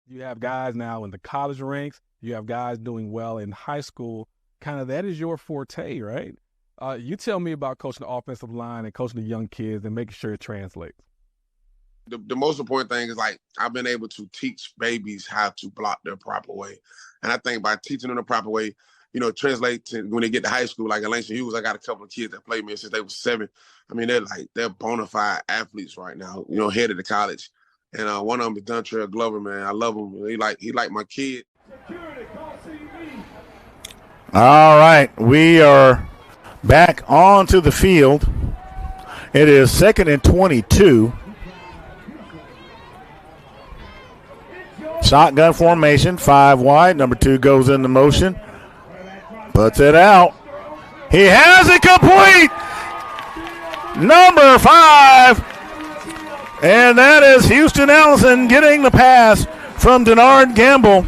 You have guys now in the college ranks. You have guys doing well in high school. Kind of that is your forte, right? You tell me about coaching the offensive line and coaching the young kids and making sure it translates. The most important thing is, like, I've been able to teach babies how to block their proper way. And I think by teaching them the proper way, translate to when they get to high school. Like Langston Hughes, I got a couple of kids that played me since they were 7. I mean, they're bona fide athletes right now, headed to college. And one of them is Dontrell Glover, man. I love him. He like my kid. All right, we are back onto the field. It is 2nd and 22. Shotgun formation, 5 wide. Number 2 goes into motion. Puts it out. He has it complete. Number 5. And that is Houston Allison getting the pass from Denard Gamble.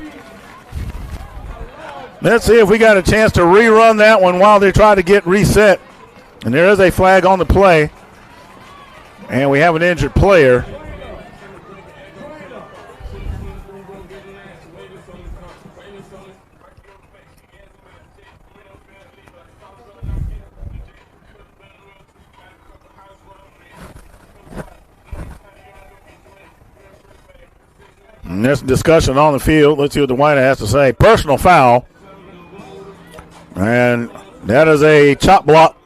Let's see if we got a chance to rerun that one while they try to get reset. And there is a flag on the play. And we have an injured player. And there's discussion on the field. Let's see what the White has to say. Personal foul. And that is a chop block.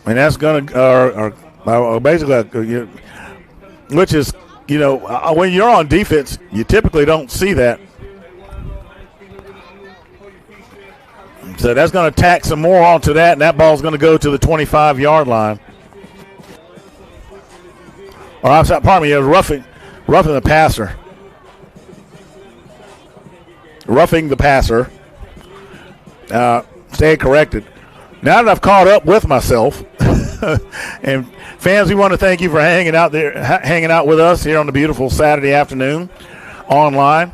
And that's going to, basically, which is, when you're on defense, you typically don't see that. So that's going to tack some more onto that, and that ball's going to go to the 25-yard line. Or I'm sorry, pardon me, it was roughing the passer. Roughing the passer. Stay corrected. Now that I've caught up with myself, and fans, we want to thank you for hanging out with us here on the beautiful Saturday afternoon online.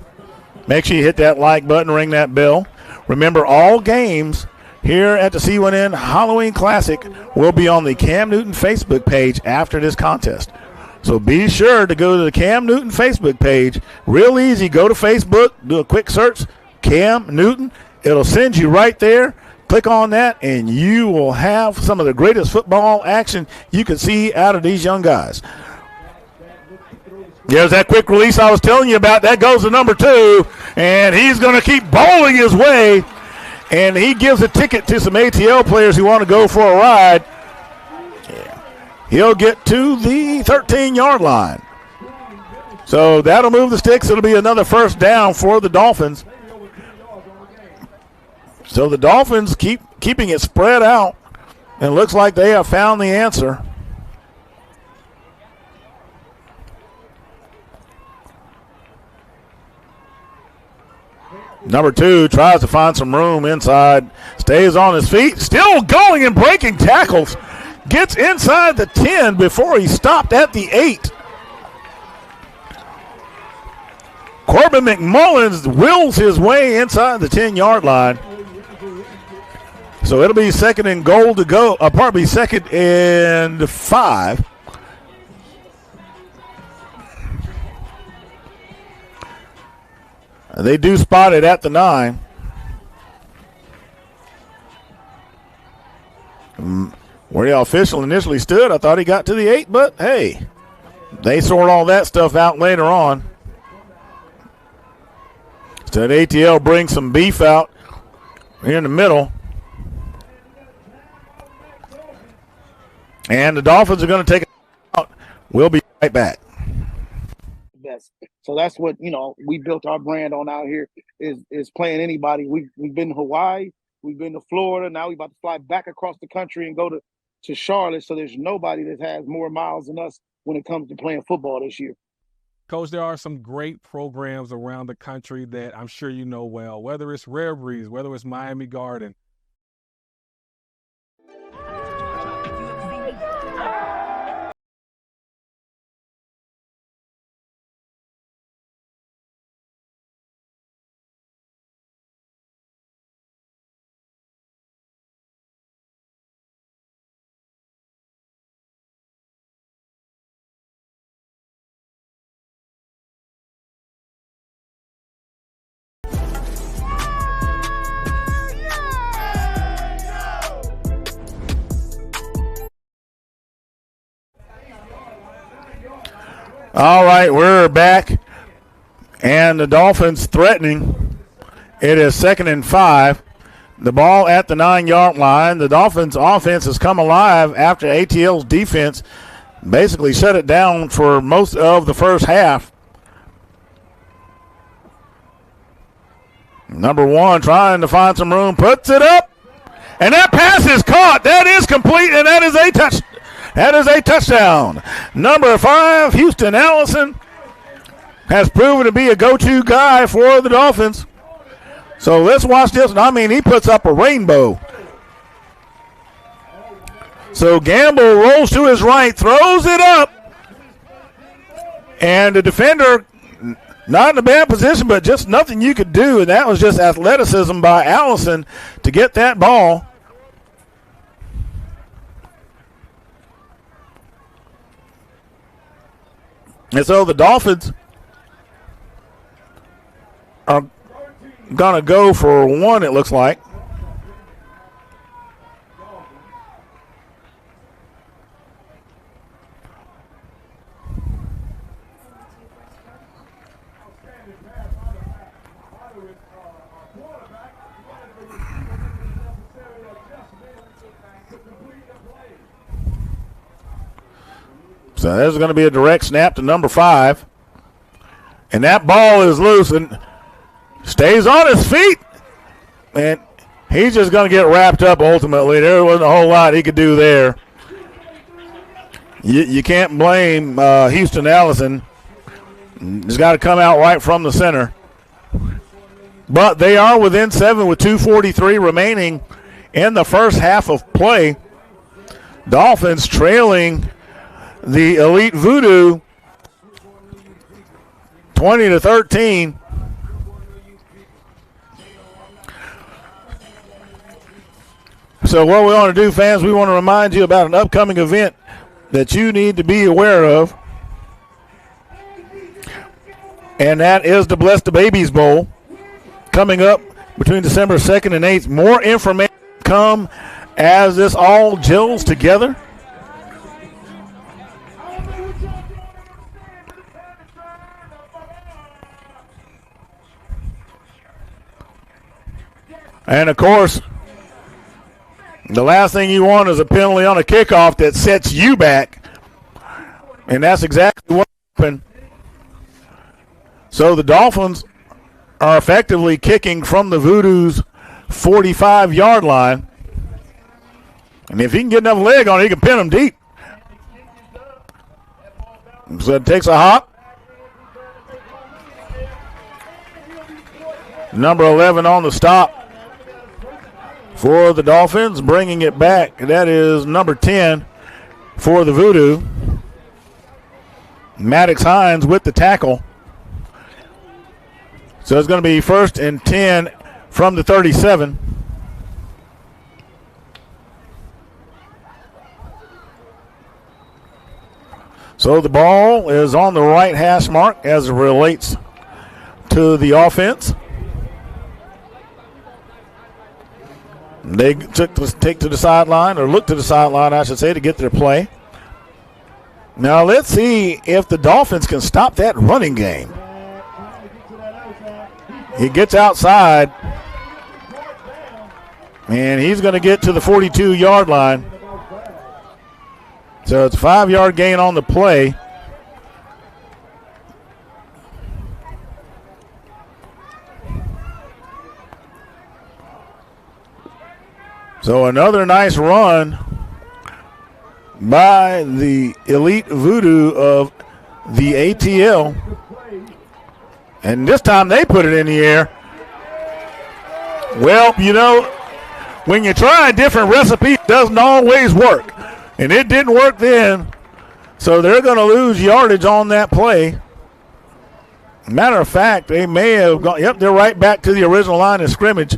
Make sure you hit that like button, ring that bell. Remember, all games here at the C1N Halloween Classic will be on the Cam Newton Facebook page after this contest. So be sure to go to the Cam Newton Facebook page. Real easy. Go to Facebook, do a quick search, Cam Newton. It'll send you right there. Click on that, and you will have some of the greatest football action you can see out of these young guys. There's that quick release I was telling you about. That goes to number 2, and he's going to keep bowling his way, and he gives a ticket to some ATL players who want to go for a ride. He'll get to the 13-yard line. So that'll move the sticks. It'll be another first down for the Dolphins. So the Dolphins keeping it spread out, and it looks like they have found the answer. Number 2 tries to find some room inside, stays on his feet, still going and breaking tackles. Gets inside the 10 before he stopped at the 8. Corbin McMullins wills his way inside the 10-yard line. So it'll be 2nd and goal to go. Probably 2nd and 5. They do spot it at the 9. Where the official initially stood, I thought he got to the 8, but hey, they sort all that stuff out later on. So ATL brings some beef out here in the middle. And the Dolphins are going to take it out. We'll be right back. So that's what, we built our brand on out here is playing anybody. We've been to Hawaii, we've been to Florida. Now we're about to fly back across the country and go to Charlotte. So there's nobody that has more miles than us when it comes to playing football this year. Coach, there are some great programs around the country that I'm sure you know well, whether it's Rare Breeze, whether it's Miami Garden. All right, we're back. And the Dolphins threatening. It is 2nd and 5. The ball at the 9-yard line. The Dolphins offense has come alive after ATL's defense basically shut it down for most of the first half. Number 1 trying to find some room, puts it up, and that pass is caught. That is complete, and that is a touch. That is a touchdown. Number 5, Houston Allison, has proven to be a go-to guy for the Dolphins. So let's watch this. I mean, he puts up a rainbow. So Gamble rolls to his right, throws it up, and the defender not in a bad position, but just nothing you could do, and that was just athleticism by Allison to get that ball. And so the Dolphins are going to go for 1, it looks like. So there's going to be a direct snap to number 5. And that ball is loose and stays on his feet. And he's just going to get wrapped up ultimately. There wasn't a whole lot he could do there. You can't blame Houston Allison. He's got to come out right from the center. But they are within 7 with 2:43 remaining in the first half of play. Dolphins trailing the Elite Voodoo 20-13. So what we want to do, fans, we want to remind you about an upcoming event that you need to be aware of. And that is the Bless the Babies Bowl coming up between December 2nd and 8th. More information come as this all gels together. And, of course, the last thing you want is a penalty on a kickoff that sets you back. And that's exactly what happened. So the Dolphins are effectively kicking from the Voodoo's 45-yard line. And if he can get enough leg on it, he can pin them deep. So it takes a hop. Number 11 on the stop for the Dolphins, bringing it back. That is number 10 for the Voodoo. Maddox Hines with the tackle. So it's going to be 1st and 10 from the 37. So the ball is on the right hash mark as it relates to the offense. They take to the sideline, or look to the sideline, I should say, to get their play. Now let's see if the Dolphins can stop that running game. He gets outside, and he's going to get to the 42-yard line. So it's a 5-yard gain on the play. So another nice run by the Elite Voodoo of the ATL. And this time they put it in the air. Well, you know, when you try a different recipe, it doesn't always work. And it didn't work then. So they're going to lose yardage on that play. Matter of fact, they may have gone, yep, they're right back to the original line of scrimmage.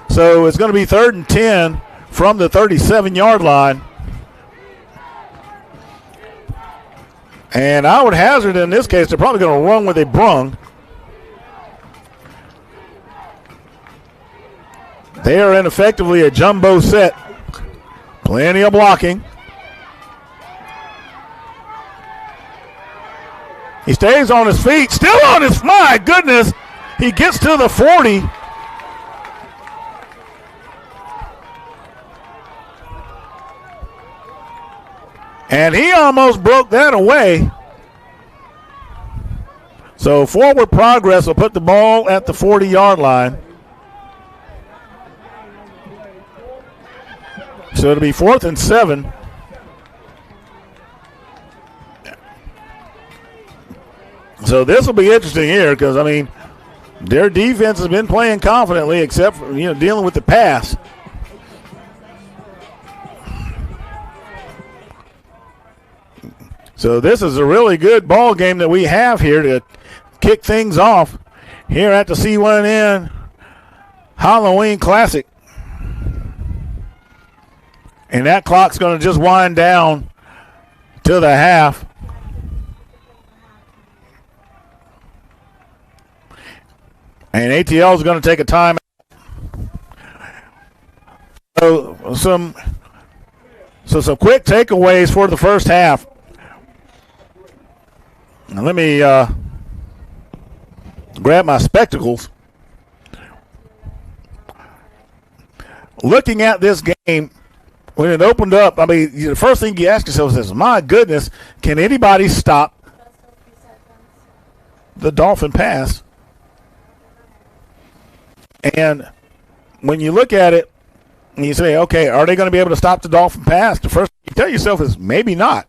So it's going to be 3rd and 10 from the 37-yard line. And I would hazard in this case, they're probably going to run where they brung. They are in effectively a jumbo set. Plenty of blocking. He stays on his feet, still on his, my goodness. He gets to the 40. And he almost broke that away. So forward progress will put the ball at the 40-yard line. So it'll be 4th and 7. So this will be interesting here because, I mean, their defense has been playing confidently except for, dealing with the pass. So this is a really good ball game that we have here to kick things off here at the C1N Halloween Classic. And that clock's going to just wind down to the half. And ATL is going to take a time. So some quick takeaways for the first half. Now let me grab my spectacles. Looking at this game, when it opened up, I mean, the first thing you ask yourself is, my goodness, can anybody stop the Dolphin pass? And when you look at it and you say, okay, are they going to be able to stop the Dolphin pass? The first thing you tell yourself is maybe not.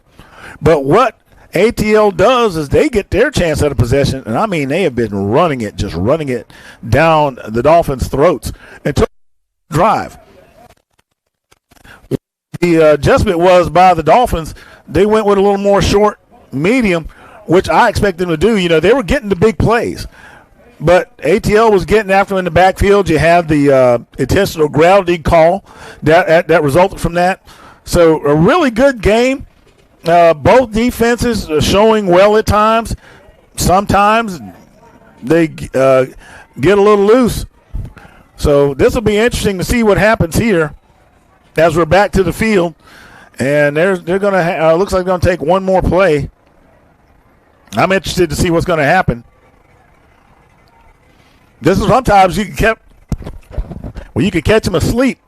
But what ATL does is they get their chance at a possession, and I mean they have been running it down the Dolphins' throats until drive. The adjustment was by the Dolphins. They went with a little more short, medium, which I expect them to do. They were getting the big plays. But ATL was getting after them in the backfield. You had the intentional gravity call that resulted from that. So a really good game. Both defenses are showing well at times. Sometimes they get a little loose. So this will be interesting to see what happens here as we're back to the field. And they're going to looks like they're going to take one more play. I'm interested to see what's going to happen. This is sometimes you can catch them asleep.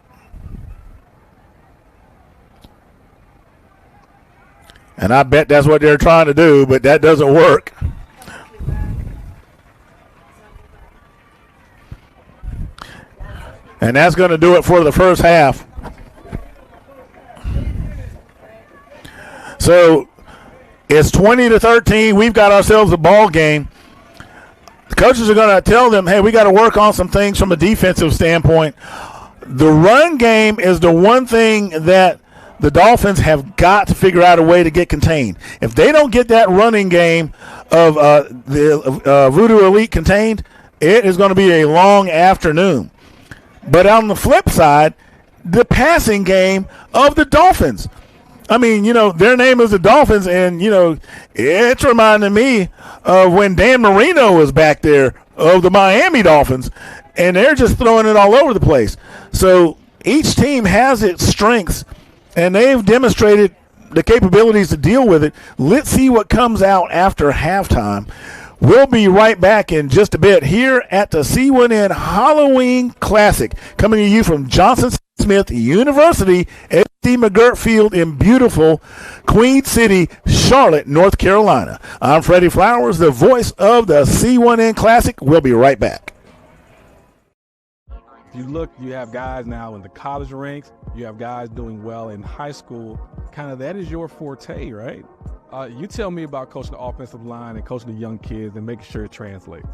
And I bet that's what they're trying to do, but that doesn't work. And that's going to do it for the first half. So it's 20-13. We've got ourselves a ball game. The coaches are going to tell them, hey, we got to work on some things from a defensive standpoint. The run game is the one thing that the Dolphins have got to figure out a way to get contained. If they don't get that running game of the Voodoo Elite contained, it is going to be a long afternoon. But on the flip side, the passing game of the Dolphins. I mean, their name is the Dolphins, and, it's reminding me of when Dan Marino was back there of the Miami Dolphins, and they're just throwing it all over the place. So each team has its strengths, and they've demonstrated the capabilities to deal with it. Let's see what comes out after halftime. We'll be right back in just a bit here at the C1N Halloween Classic, coming to you from Johnson Smith University at the McGirt Field in beautiful Queen City, Charlotte, North Carolina. I'm Freddie Flowers, the voice of the C1N Classic. We'll be right back. You look, you have guys now in the college ranks. You have guys doing well in high school. Kind of that is your forte, right? You tell me about coaching the offensive line and coaching the young kids and making sure it translates.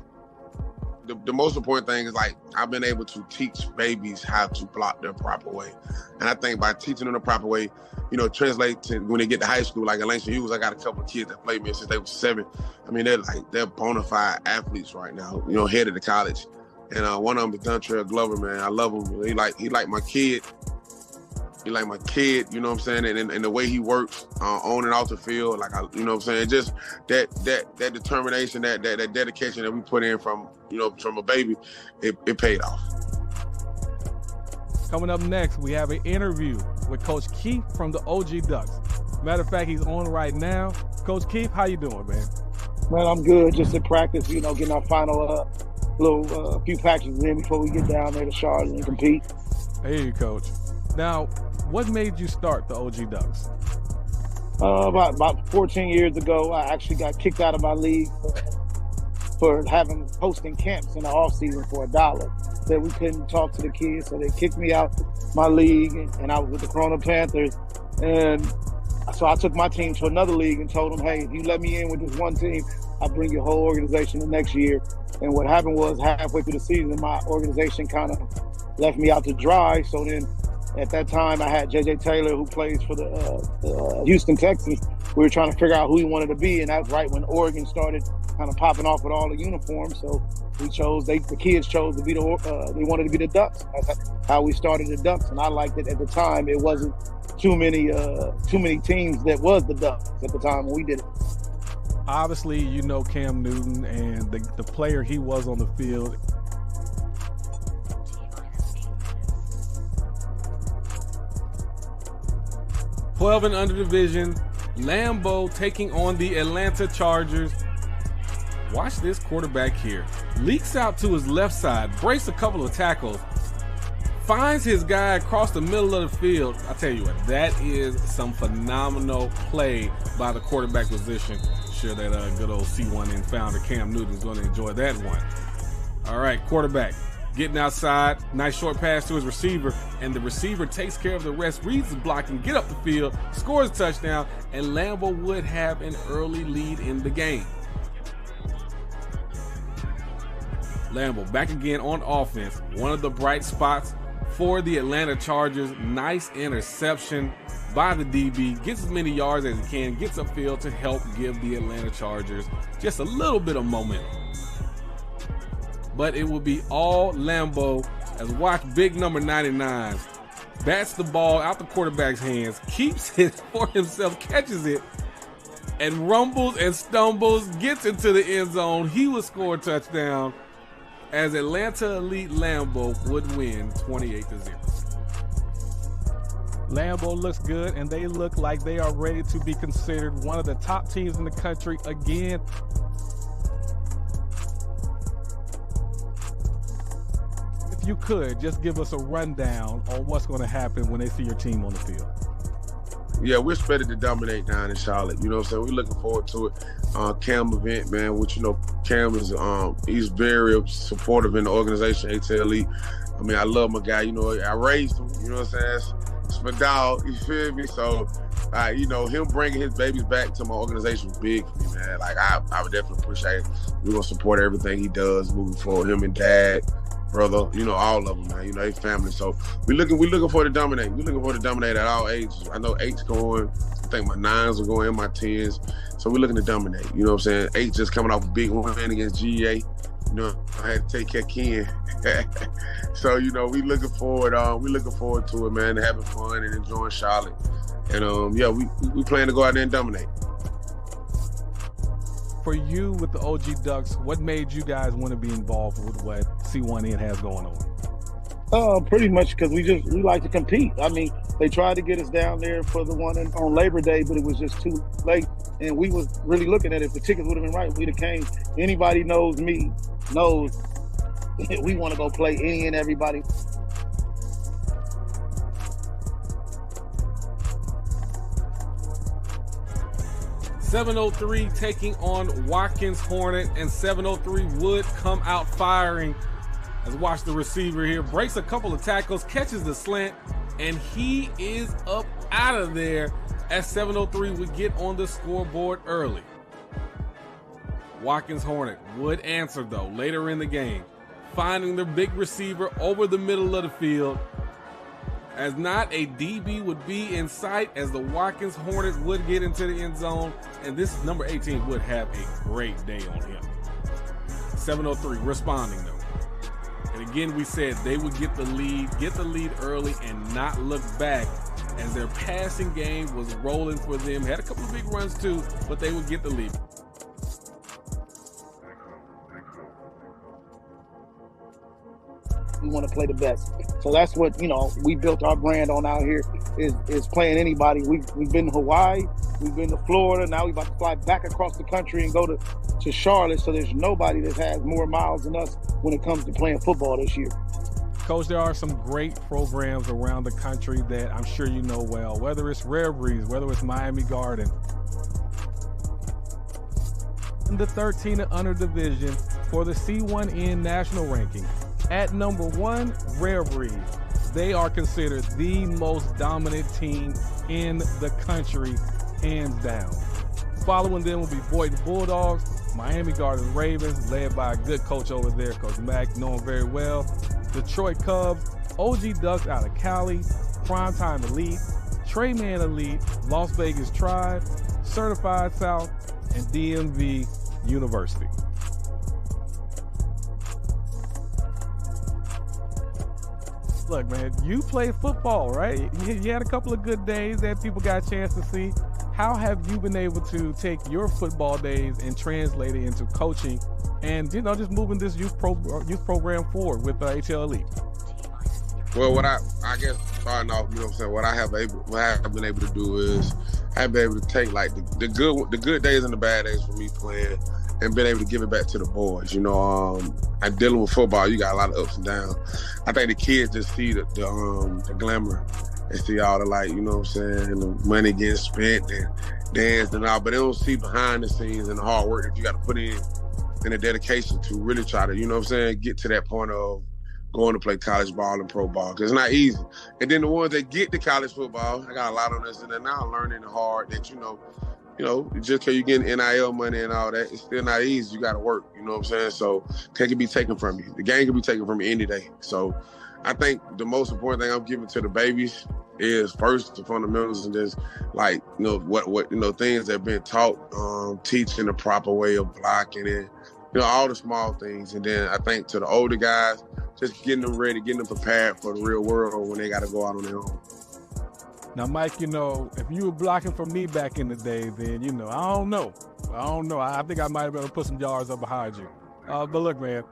The most important thing is, I've been able to teach babies how to block the proper way. And I think by teaching them the proper way, translate to when they get to high school, like at Langston Hughes, I got a couple of kids that played me since they were 7. I mean, they're bona fide athletes right now, headed to college. And one of them is Dontrell Glover, man. I love him. He like my kid. He like my kid, you know what I'm saying? And the way he works on and off the field, you know what I'm saying? Just that determination, that dedication that we put in from a baby, it paid off. Coming up next, we have an interview with Coach Keith from the OG Ducks. Matter of fact, he's on right now. Coach Keith, how you doing, man? Man, I'm good. Just in practice, getting our final little few patches in before we get down there to Charlotte and compete. Hey, Coach. Now, what made you start the OG Ducks? About 14 years ago, I actually got kicked out of my league for hosting camps in the off season for $1. That we couldn't talk to the kids, so they kicked me out my league, and I was with the Corona Panthers. And so I took my team to another league and told them, hey, if you let me in with this one team, I'll bring your whole organization the next year. And what happened was halfway through the season, my organization kind of left me out to dry. So then at that time, I had J.J. Taylor, who plays for the Houston Texans. We were trying to figure out who he wanted to be, and that's right when Oregon started kind of popping off with all the uniforms. So we chose, the kids chose to be they wanted to be the Ducks. That's how we started the Ducks, and I liked it at the time. It wasn't too many teams that was the Ducks at the time when we did it. Obviously, you know Cam Newton and the player he was on the field. #12 and under division, Lambeau taking on the Atlanta Chargers. Watch this quarterback here. Leaks out to his left side, breaks a couple of tackles, finds his guy across the middle of the field. I tell you what, that is some phenomenal play by the quarterback position. Sure that good old C1N founder Cam Newton is going to enjoy that one. All right, quarterback getting outside, nice short pass to his receiver, and the receiver takes care of the rest, reads the block, and get up the field, scores a touchdown, and Lambeau would have an early lead in the game. Lambeau back again on offense, one of the bright spots for the Atlanta Chargers. Nice interception by the DB, gets as many yards as he can, gets upfield to help give the Atlanta Chargers just a little bit of momentum. But it will be all Lambeau as watch big number 99 bats the ball out the quarterback's hands, keeps it for himself, catches it, and rumbles and stumbles, gets into the end zone. He will score a touchdown as Atlanta Elite Lambeau would win 28-0. Lambeau looks good, and they look like they are ready to be considered one of the top teams in the country again. If you could, just give us a rundown on what's going to happen when they see your team on the field. Yeah, we're expected to dominate down in Charlotte. You know what I'm saying? We're looking forward to it. Cam event, man, which, Cam is, he's very supportive in the organization, ATL. I mean, I love my guy. I raised him. You know what I'm saying? It's my dog. You feel me? So, him bringing his babies back to my organization was big for me, man. Like, I would definitely appreciate it. We're going to support everything he does moving forward. Him and Dad, brother, all of them, man. They family. So we're looking for to dominate. We're looking for to dominate at all ages. I know 8's going. I think my 9s are going, my 10s. So we're looking to dominate. You know what I'm saying? 8 just coming off a big win against GA. I had to take care of Ken. So, we looking forward to it, man, having fun and enjoying Charlotte. And we plan to go out there and dominate. For you with the OG Ducks, what made you guys want to be involved with what C1N has going on? Pretty much because we like to compete. I mean, they tried to get us down there for the one on Labor Day, but it was just too late. And we was really looking at it. If the tickets would have been right, we'd have came. Anybody knows me knows we want to go play any and everybody. .703 taking on Watkins Hornet, and 703 would come out firing. As watch the receiver here, breaks a couple of tackles, catches the slant, and he is up out of there as 703 would get on the scoreboard early. Watkins Hornet would answer though later in the game, finding their big receiver over the middle of the field, as not a DB would be in sight as the Watkins Hornets would get into the end zone, and this number 18 would have a great day on him. 703 responding though. And again, we said they would get the lead early and not look back, as their passing game was rolling for them. Had a couple of big runs too, but they would get the lead. We want to play the best. So that's what, we built our brand on out here is playing anybody. We've been to Hawaii, we've been to Florida, now we're about to fly back across the country and go to to Charlotte, so there's nobody that has more miles than us when it comes to playing football this year. Coach, there are some great programs around the country that I'm sure you know well, whether it's Rare Breeze, whether it's Miami Garden. In the 13 and under division for the C1N national ranking, at number 1, Rare Breeze. They are considered the most dominant team in the country, hands down. Following them will be Boynton Bulldogs, Miami Garden Ravens, led by a good coach over there, Coach Mack, known very well. Detroit Cubs, OG Ducks out of Cali, Primetime Elite, Trayman Elite, Las Vegas Tribe, Certified South, and DMV University. Look, man, you play football, right? You had a couple of good days that people got a chance to see. How have you been able to take your football days and translate it into coaching and, just moving this youth program forward with ATL Elite? Well, what I guess starting off, what I have been able to do is I've been able to take like the good days and the bad days for me playing and been able to give it back to the boys. I'm dealing with football, you got a lot of ups and downs. I think the kids just see the glamour. They see all the the money getting spent and danced and all, but they don't see behind the scenes and the hard work that you got to put in and the dedication to really try to, get to that point of going to play college ball and pro ball, because it's not easy. And then the ones that get to college football, I got a lot on this, and they're now learning hard that, just because you're getting NIL money and all that, it's still not easy. You got to work, So it can be taken from you. The game can be taken from you any day. So I think the most important thing I'm giving to the babies is first the fundamentals and just what things that have been taught, teaching the proper way of blocking and, all the small things. And then I think to the older guys, just getting them ready, getting them prepared for the real world when they got to go out on their own. Now, Mike, if you were blocking for me back in the day, then, I don't know. I think I might have been able to put some yards up behind you. But look, man.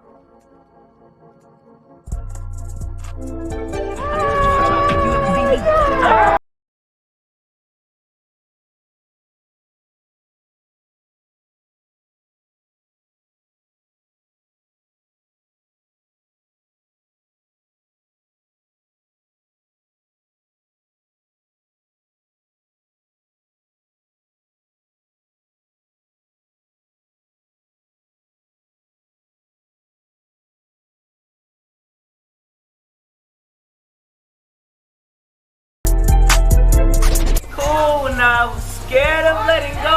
When I was scared of letting go.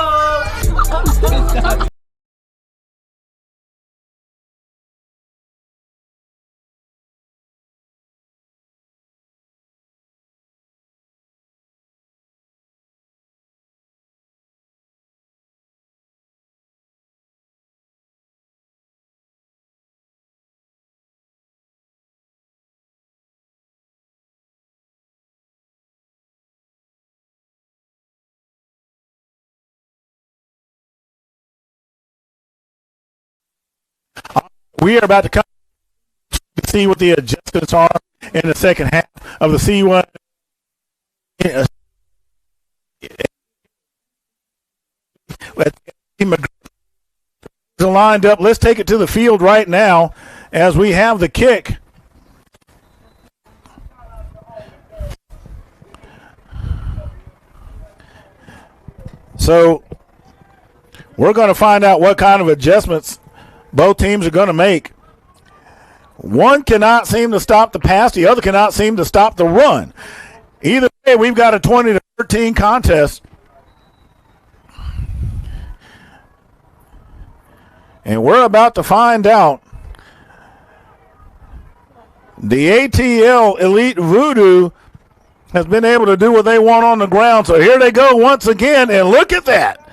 We are about to come to see what the adjustments are in the second half of the C1. Lined up. Let's take it to the field right now as we have the kick. So we're going to find out what kind of adjustments both teams are going to make. One cannot seem to stop the pass. The other cannot seem to stop the run. Either way, we've got a 20-13 contest. And we're about to find out. The ATL Elite Voodoo has been able to do what they want on the ground. So here they go once again, and look at that.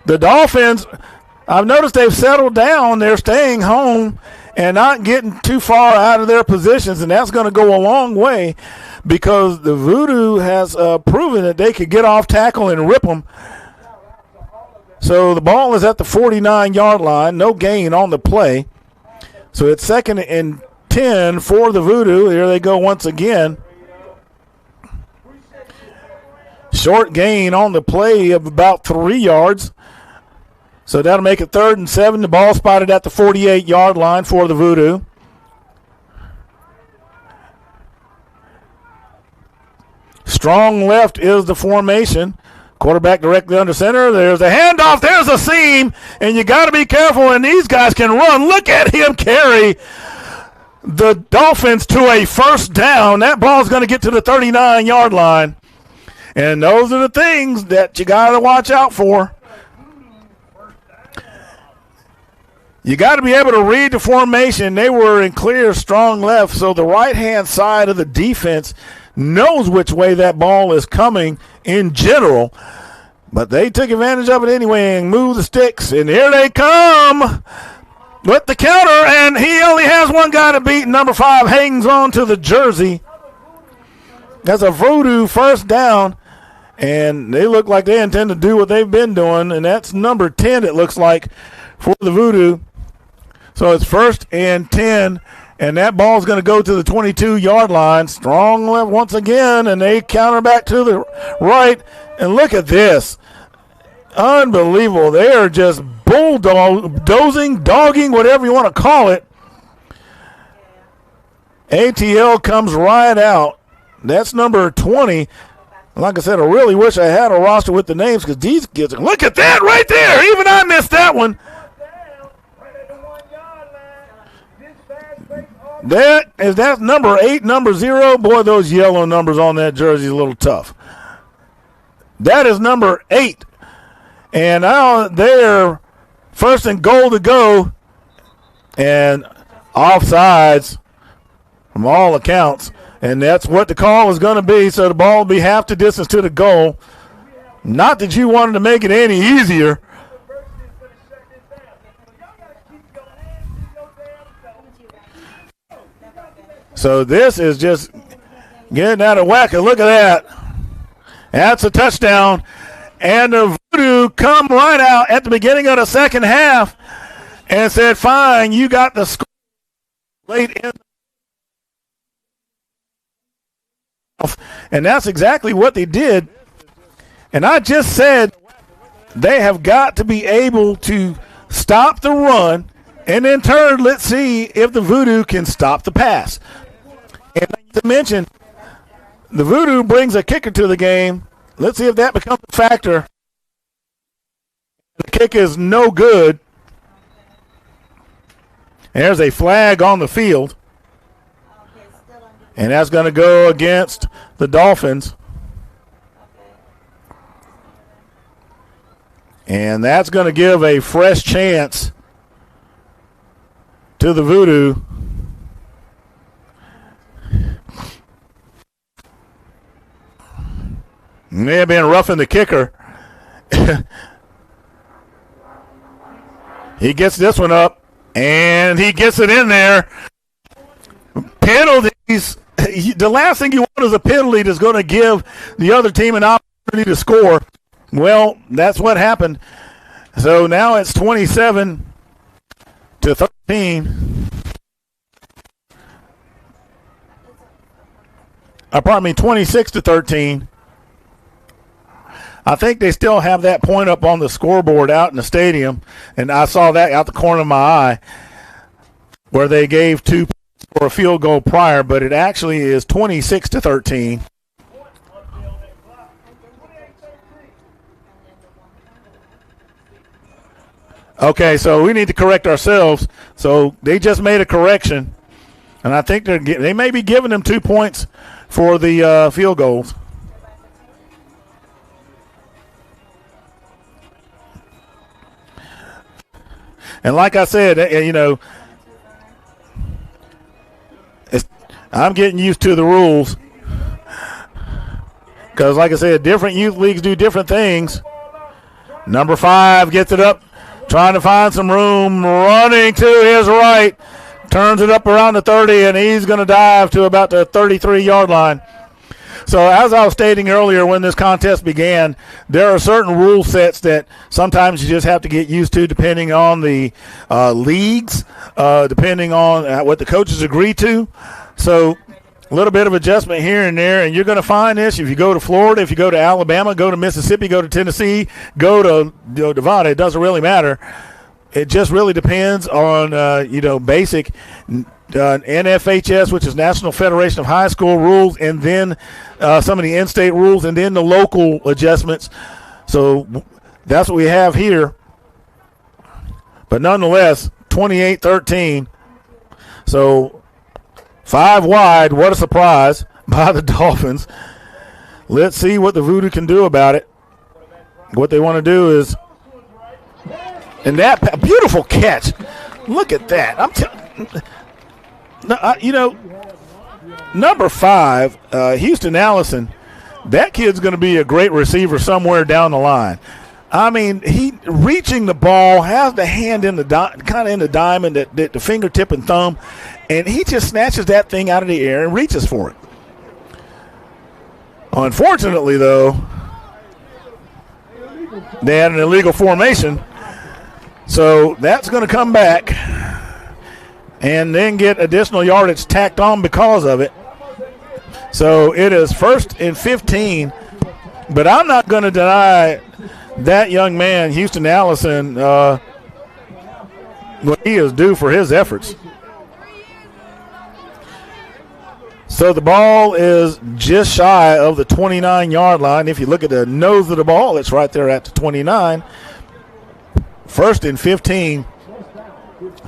The Dolphins, I've noticed they've settled down. They're staying home and not getting too far out of their positions, and that's going to go a long way because the Voodoo has proven that they could get off tackle and rip them. So the ball is at the 49-yard line, no gain on the play. So it's 2nd and 10 for the Voodoo. Here they go once again. Short gain on the play of about 3 yards. So that'll make it 3rd and 7. The ball spotted at the 48-yard line for the Voodoo. Strong left is the formation. Quarterback directly under center. There's a handoff. There's a seam. And you got to be careful, and these guys can run. Look at him carry the Dolphins to a first down. That ball's going to get to the 39-yard line. And those are the things that you got to watch out for. You got to be able to read the formation. They were in clear, strong left, so the right-hand side of the defense knows which way that ball is coming in general. But they took advantage of it anyway and moved the sticks. And here they come with the counter, and he only has one guy to beat. Number 5 hangs on to the jersey. That's a Voodoo first down, and they look like they intend to do what they've been doing, and that's number 10, it looks like, for the Voodoo. So it's 1st and 10, and that ball's going to go to the 22-yard line. Strong left once again, and they counter back to the right. And look at this. Unbelievable. They are just bulldozing, dogging, whatever you want to call it. ATL comes right out. That's number 20. Like I said, I really wish I had a roster with the names because these kids, look at that right there. Even I missed that one. That's number 8, number 0. Boy, those yellow numbers on that jersey is a little tough. That is number 8. And now they're 1st and goal to go. And offsides from all accounts. And that's what the call is going to be. So the ball will be half the distance to the goal. Not that you wanted to make it any easier. So this is just getting out of whack. And look at that. That's a touchdown. And the Voodoo come right out at the beginning of the second half and said, fine, you got the score late in. And that's exactly what they did. And I just said they have got to be able to stop the run, and in turn, let's see if the Voodoo can stop the pass. And to mention, the Voodoo brings a kicker to the game. Let's see if that becomes a factor. The kick is no good. There's a flag on the field. And that's going to go against the Dolphins. And that's going to give a fresh chance to the Voodoo. May have been roughing the kicker. He gets this one up, and he gets it in there. Penalties. The last thing you want is a penalty that's going to give the other team an opportunity to score. Well, that's what happened. So now it's 27-13. Pardon me, 26-13. I think they still have that point up on the scoreboard out in the stadium, and I saw that out the corner of my eye where they gave 2 for a field goal prior, but it actually is 26-13. Okay, so we need to correct ourselves. So they just made a correction, and I think they may be giving them 2 points for the field goals. And like I said, I'm getting used to the rules because, like I said, different youth leagues do different things. Number 5 gets it up, trying to find some room, running to his right, turns it up around the 30, and he's going to dive to about the 33-yard line. So as I was stating earlier when this contest began, there are certain rule sets that sometimes you just have to get used to depending on the leagues, depending on what the coaches agree to. So A little bit of adjustment here and there, and you're going to find this if you go to Florida, if you go to Alabama, go to Mississippi, go to Tennessee, go to Nevada. It doesn't really matter. It just really depends on, basic NFHS, which is National Federation of High School rules, and then some of the in-state rules, and then the local adjustments. So that's what we have here. But nonetheless, 28-13. So 5 wide. What a surprise by the Dolphins. Let's see what the Voodoo can do about it. What they want to do is, and that beautiful catch. Look at that. Number 5, Houston Allison, that kid's going to be a great receiver somewhere down the line. I mean, he reaching the ball, has the hand in the kind of in the diamond, the fingertip and thumb, and he just snatches that thing out of the air and reaches for it. Unfortunately, though, they had an illegal formation, so that's going to come back and then get additional yardage tacked on because of it. So it is 1st and 15, but I'm not going to deny that young man, Houston Allison, what he is due for his efforts. So the ball is just shy of the 29-yard line. If you look at the nose of the ball, it's right there at the 29. 1st and 15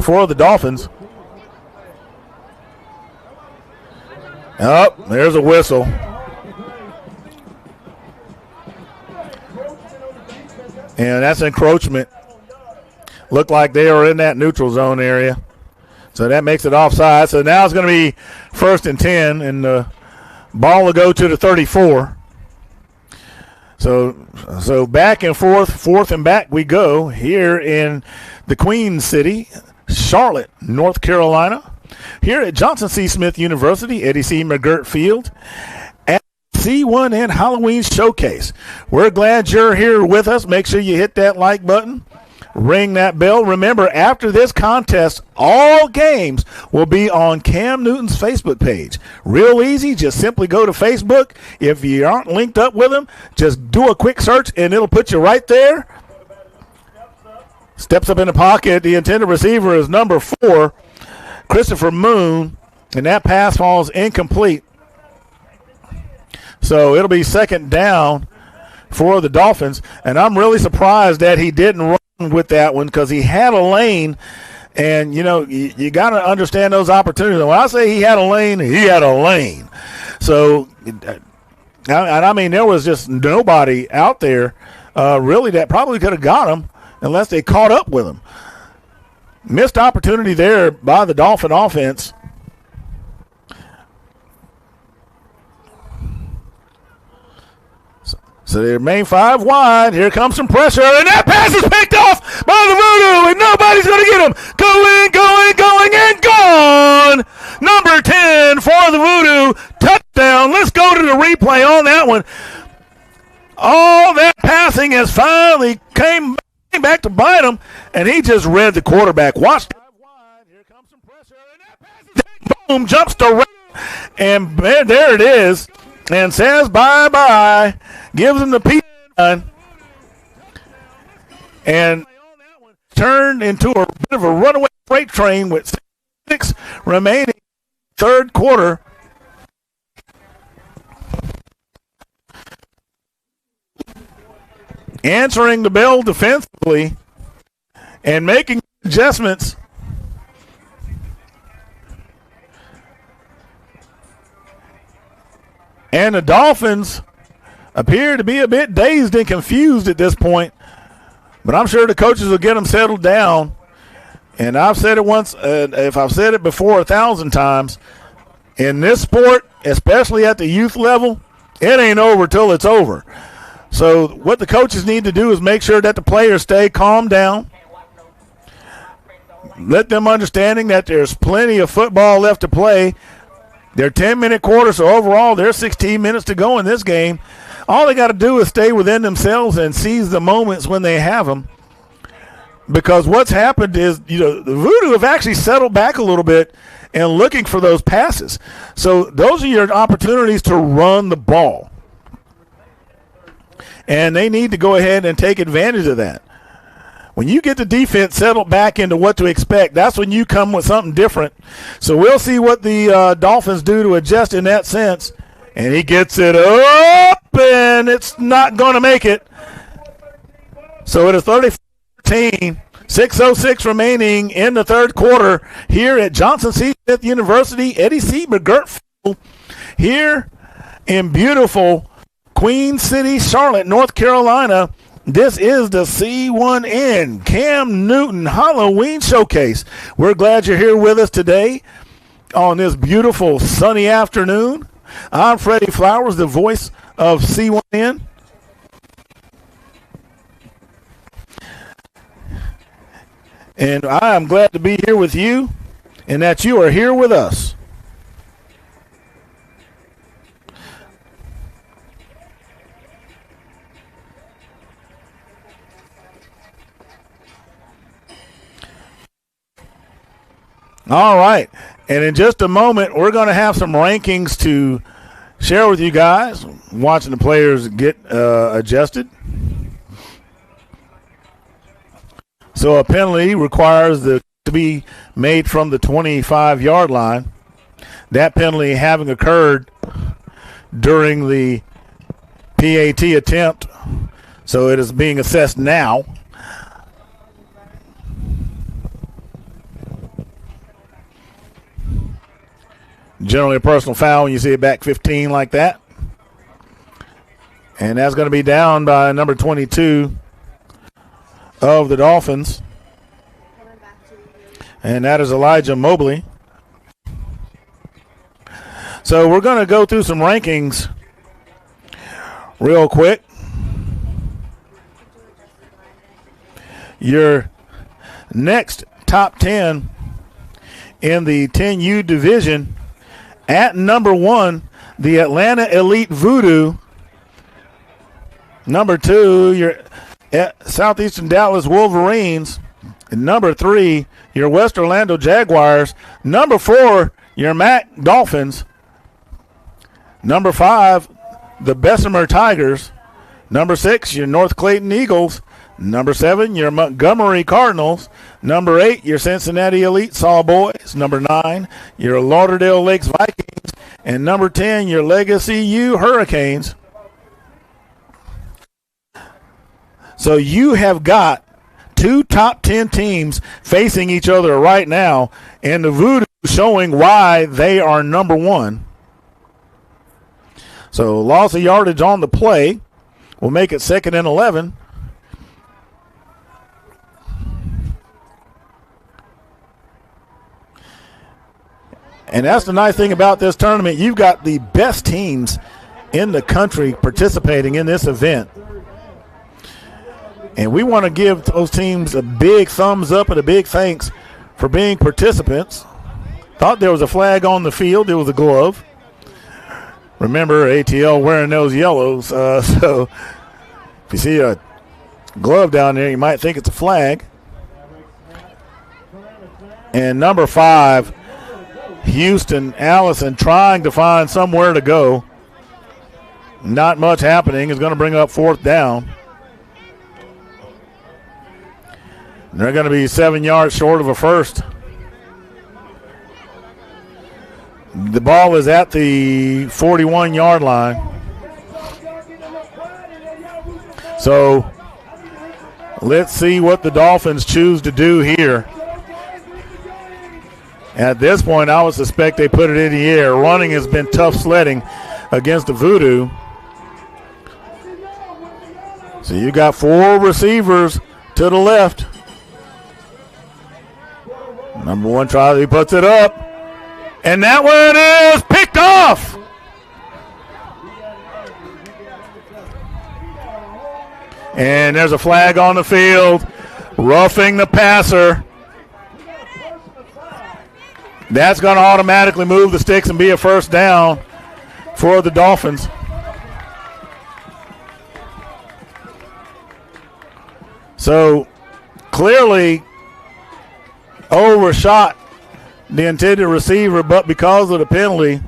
for the Dolphins. Oh, there's a whistle. And that's encroachment. Looked like they are in that neutral zone area. So that makes it offside. So now it's going to be 1st and 10, and the ball will go to the 34. So back and forth, 4th and back we go here in the Queen City, Charlotte, North Carolina. Here at Johnson C. Smith University, Eddie C. McGirt Field, at C1N Halloween Showcase. We're glad you're here with us. Make sure you hit that like button, ring that bell. Remember, after this contest, all games will be on Cam Newton's Facebook page. Real easy. Just simply go to Facebook. If you aren't linked up with him, just do a quick search, and it'll put you right there. Steps up in the pocket. The intended receiver is number 4. Christopher Moon, and that pass falls incomplete. So it'll be 2nd down for the Dolphins, and I'm really surprised that he didn't run with that one because he had a lane, and, you got to understand those opportunities. When I say he had a lane, he had a lane. So, and I mean, there was just nobody out there really that probably could have got him unless they caught up with him. Missed opportunity there by the Dolphin offense. So they remain 5 wide. Here comes some pressure, and that pass is picked off by the Voodoo, and nobody's going to get him. Going, and gone. Number 10 for the Voodoo. Touchdown. Let's go to the replay on that one. All that passing has finally came back to bite him, and he just read the quarterback. Watch. Here comes some pressure, and that pass is boom, jumps to right, and there it is, and says bye-bye, gives him the P9, and turned into a bit of a runaway freight train with 6 remaining, 3rd quarter. Answering the bell defensively and making adjustments. And the Dolphins appear to be a bit dazed and confused at this point. But I'm sure the coaches will get them settled down. And I've said it once, if I've said it before 1,000 times, in this sport, especially at the youth level, it ain't over till it's over. So what the coaches need to do is make sure that the players stay calm down. Let them understanding that there's plenty of football left to play. They're 10-minute quarters, so overall there's 16 minutes to go in this game. All they got to do is stay within themselves and seize the moments when they have them. Because what's happened is, the Voodoo have actually settled back a little bit and looking for those passes. So those are your opportunities to run the ball. And they need to go ahead and take advantage of that. When you get the defense settled back into what to expect, that's when you come with something different. So we'll see what the Dolphins do to adjust in that sense. And he gets it up, and it's not going to make it. So it is 30-14, 6:06 remaining in the third quarter here at Johnson C. Smith University, Eddie C. McGirt Field, here in beautiful Queen City, Charlotte, North Carolina. This is the C1N Cam Newton Halloween Showcase. We're glad you're here with us today on this beautiful sunny afternoon. I'm Freddie Flowers, the voice of C1N. And I am glad to be here with you and that you are here with us. All right, and in just a moment, we're going to have some rankings to share with you guys, watching the players get adjusted. So a penalty requires to be made from the 25-yard line. That penalty having occurred during the PAT attempt, so it is being assessed now. Generally a personal foul when you see it back 15 like that. And that's going to be down by number 22 of the Dolphins. And that is Elijah Mobley. So we're going to go through some rankings real quick. Your next top 10 in the 10U division. At number 1, the Atlanta Elite Voodoo. Number 2, your Southeastern Dallas Wolverines. And number 3, your West Orlando Jaguars. Number 4, your Mac Dolphins. Number 5, the Bessemer Tigers. Number 6, your North Clayton Eagles. Number 7, your Montgomery Cardinals. Number 8, your Cincinnati Elite Sawboys. Number 9, your Lauderdale Lakes Vikings. And number 10, your Legacy U Hurricanes. So you have got 2 top 10 teams facing each other right now, and the Voodoo showing why they are number 1. So loss of yardage on the play will make it 2nd and 11. And that's the nice thing about this tournament. You've got the best teams in the country participating in this event. And we want to give those teams a big thumbs up and a big thanks for being participants. Thought there was a flag on the field. There was a glove. Remember, ATL wearing those yellows. So if you see a glove down there, you might think it's a flag. And number 5, Houston Allison trying to find somewhere to go. Not much happening. Is going to bring up 4th down. And they're going to be 7 yards short of a first. The ball is at the 41-yard line. So let's see what the Dolphins choose to do here. At this point, I would suspect they put it in the air. Running has been tough sledding against the Voodoo. So you got 4 receivers to the left. Number 1 tries, he puts it up. And that one is picked off. And there's a flag on the field, roughing the passer. That's going to automatically move the sticks and be a first down for the Dolphins. So clearly overshot the intended receiver, but because of the penalty,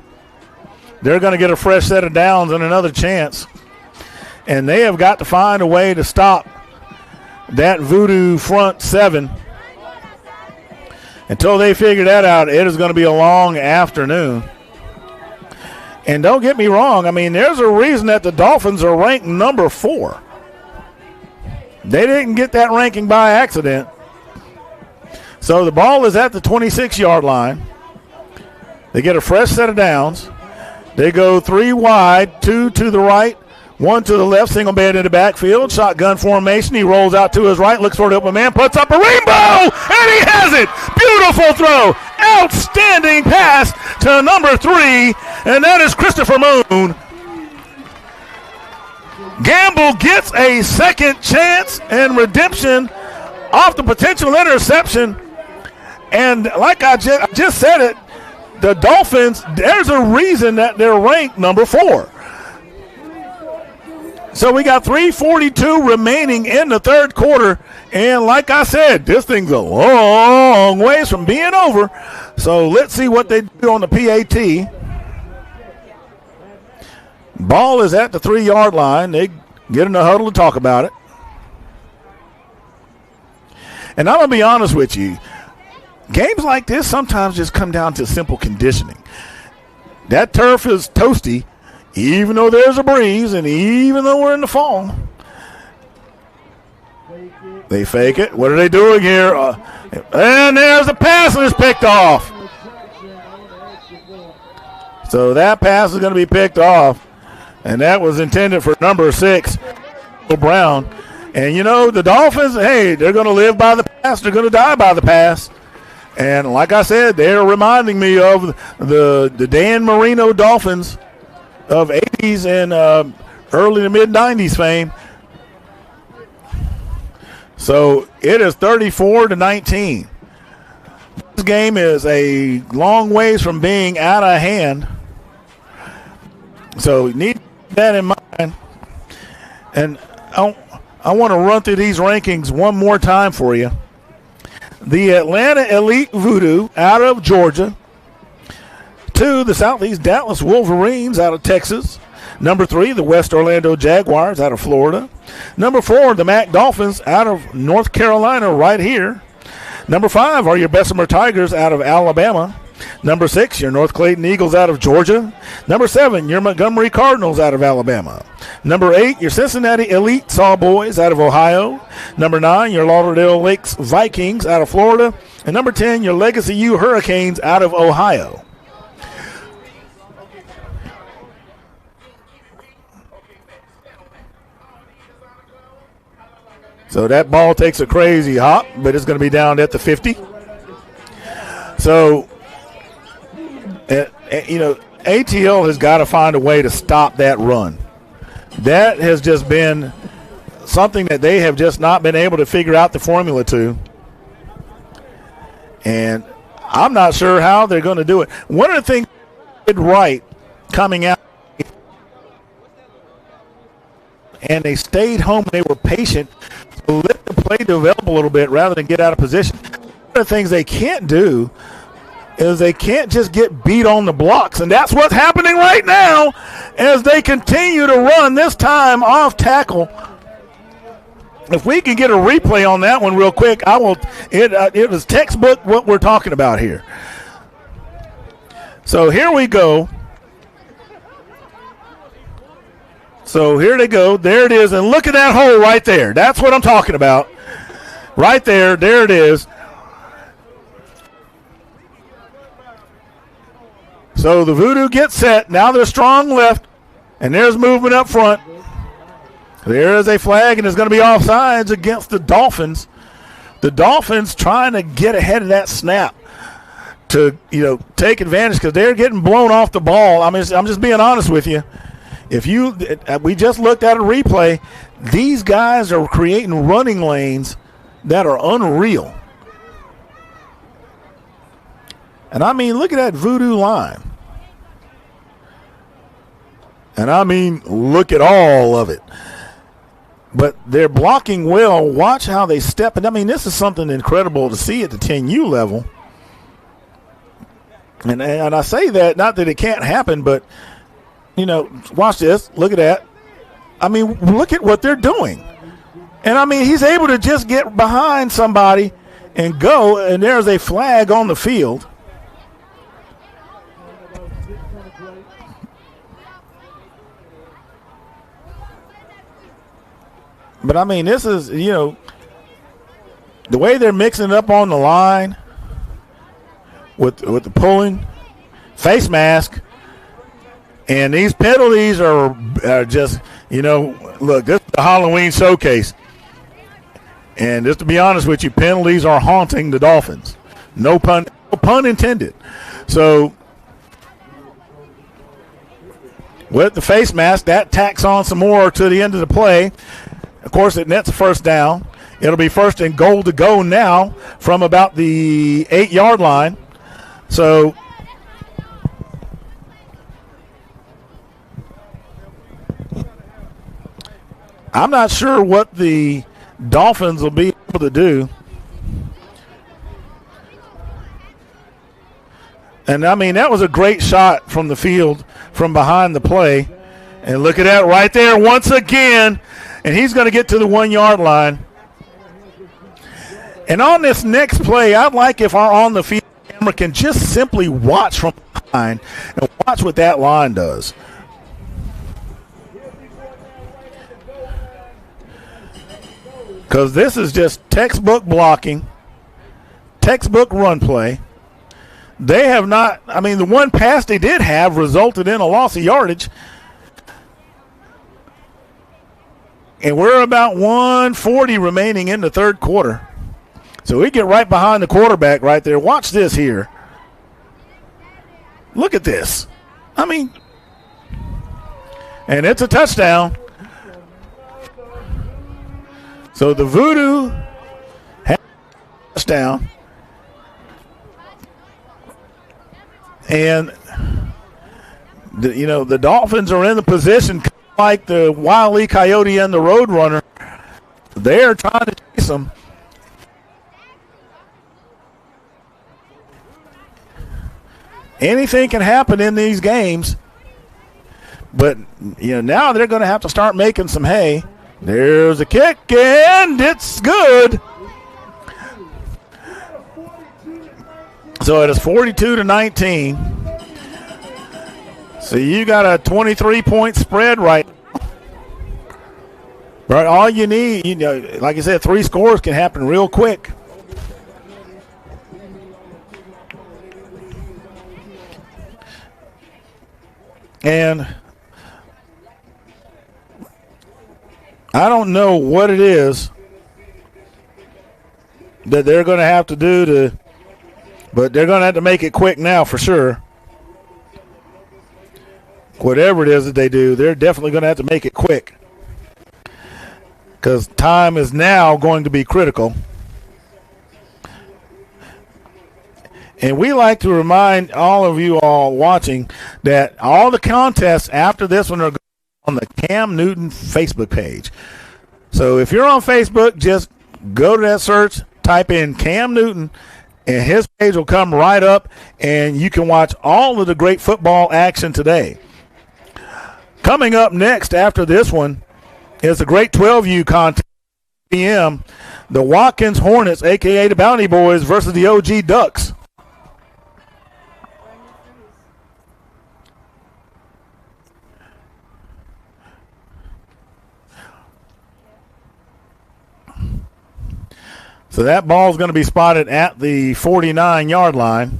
they're going to get a fresh set of downs and another chance. And they have got to find a way to stop that Voodoo front seven. Until they figure that out, it is going to be a long afternoon. And don't get me wrong, I mean, there's a reason that the Dolphins are ranked number 4. They didn't get that ranking by accident. So the ball is at the 26-yard line. They get a fresh set of downs. They go 3 wide, 2 to the right, 1 to the left, single man in the backfield, shotgun formation. He rolls out to his right, looks for the open man, puts up a rainbow, and he has it. Beautiful throw. Outstanding pass to number 3, and that is Christopher Moon. Gamble gets a second chance and redemption off the potential interception. And like I just said it, the Dolphins, there's a reason that they're ranked number 4. So we got 3:42 remaining in the third quarter. And like I said, this thing's a long ways from being over. So let's see what they do on the PAT. Ball is at the 3-yard line. They get in the huddle to talk about it. And I'm going to be honest with you. Games like this sometimes just come down to simple conditioning. That turf is toasty, even though there's a breeze and even though we're in the fall. They fake it. What are they doing here? And there's a pass and it's picked off. So that pass is going to be picked off. And that was intended for number 6, Brown. And, you know, the Dolphins, hey, they're going to live by the pass. They're going to die by the pass. And like I said, they're reminding me of the Dan Marino Dolphins of 80s and early to mid-90s fame. So it is 34-19. This game is a long ways from being out of hand. So you need that in mind. And I want to run through these rankings one more time for you. The Atlanta Elite Voodoo out of Georgia. 2, the Southeast Dallas Wolverines out of Texas. Number 3, the West Orlando Jaguars out of Florida. Number 4, the Mac Dolphins out of North Carolina right here. Number 5 are your Bessemer Tigers out of Alabama. Number 6, your North Clayton Eagles out of Georgia. Number 7, your Montgomery Cardinals out of Alabama. Number 8, your Cincinnati Elite Sawboys out of Ohio. Number 9, your Lauderdale Lakes Vikings out of Florida. And number 10, your Legacy U Hurricanes out of Ohio. So that ball takes a crazy hop, but it's going to be down at the 50. So, you know, ATL has got to find a way to stop that run. That has just been something that they have just not been able to figure out the formula to. And I'm not sure how they're going to do it. One of the things they did right coming out, and they stayed home and they were patient to let the play develop a little bit rather than get out of position. One of the things they can't do is they can't just get beat on the blocks, and that's what's happening right now as they continue to run, this time off tackle. If we can get a replay on that one real quick, I will. It was textbook what we're talking about here. So here we go. So here they go. There it is. And look at that hole right there. That's what I'm talking about. Right there. There it is. So the Voodoo gets set. Now they're strong left. And there's movement up front. There is a flag, and it's going to be offsides against the Dolphins. The Dolphins trying to get ahead of that snap to, you know, take advantage because they're getting blown off the ball. I mean, I'm just being honest with you. We just looked at a replay. These guys are creating running lanes that are unreal. And I mean, look at that Voodoo line. And I mean, look at all of it. But they're blocking well. Watch how they step. And I mean, this is something incredible to see at the 10U level. And I say that, not that it can't happen, but, watch this. Look at that. I mean, look at what they're doing. And, I mean, he's able to just get behind somebody and go, and there's a flag on the field. But, I mean, this is, the way they're mixing it up on the line with the pulling, face mask, and these penalties are just, look, this is the Halloween showcase. And just to be honest with you, penalties are haunting the Dolphins. No pun intended. So, with the face mask, that tacks on some more to the end of the play. Of course, it nets a first down. It'll be first and goal to go now from about the 8-yard line. So, I'm not sure what the Dolphins will be able to do. And, I mean, that was a great shot from the field from behind the play. And look at that right there once again. And he's going to get to the 1-yard line. And on this next play, I'd like if our on-the-field camera can just simply watch from behind and watch what that line does. Because this is just textbook blocking, textbook run play. They have not, I mean, the one pass they did have resulted in a loss of yardage. And we're about 140 remaining in the third quarter. So we get right behind the quarterback right there. Watch this here. Look at this. I mean, and it's a touchdown. So the Voodoo has a touchdown. And, the Dolphins are in the position like the Wile E. Coyote and the Roadrunner. They're trying to chase them. Anything can happen in these games. But, now they're going to have to start making some hay. There's a kick, and it's good. So it is 42-19. So you got a 23-point spread right now. But all you need, like I said, 3 scores can happen real quick. And I don't know what it is that they're going to have to do but they're going to have to make it quick now for sure. Whatever it is that they do, they're definitely going to have to make it quick because time is now going to be critical. And we like to remind all of you all watching that all the contests after this one are on the Cam Newton Facebook page. So if you're on Facebook, just go to that search, type in Cam Newton, and his page will come right up, and you can watch all of the great football action today. Coming up next after this one is the great 12U contest. PM, the Watkins Hornets, a.k.a. the Bounty Boys, versus the OG Ducks. So that ball is going to be spotted at the 49-yard line.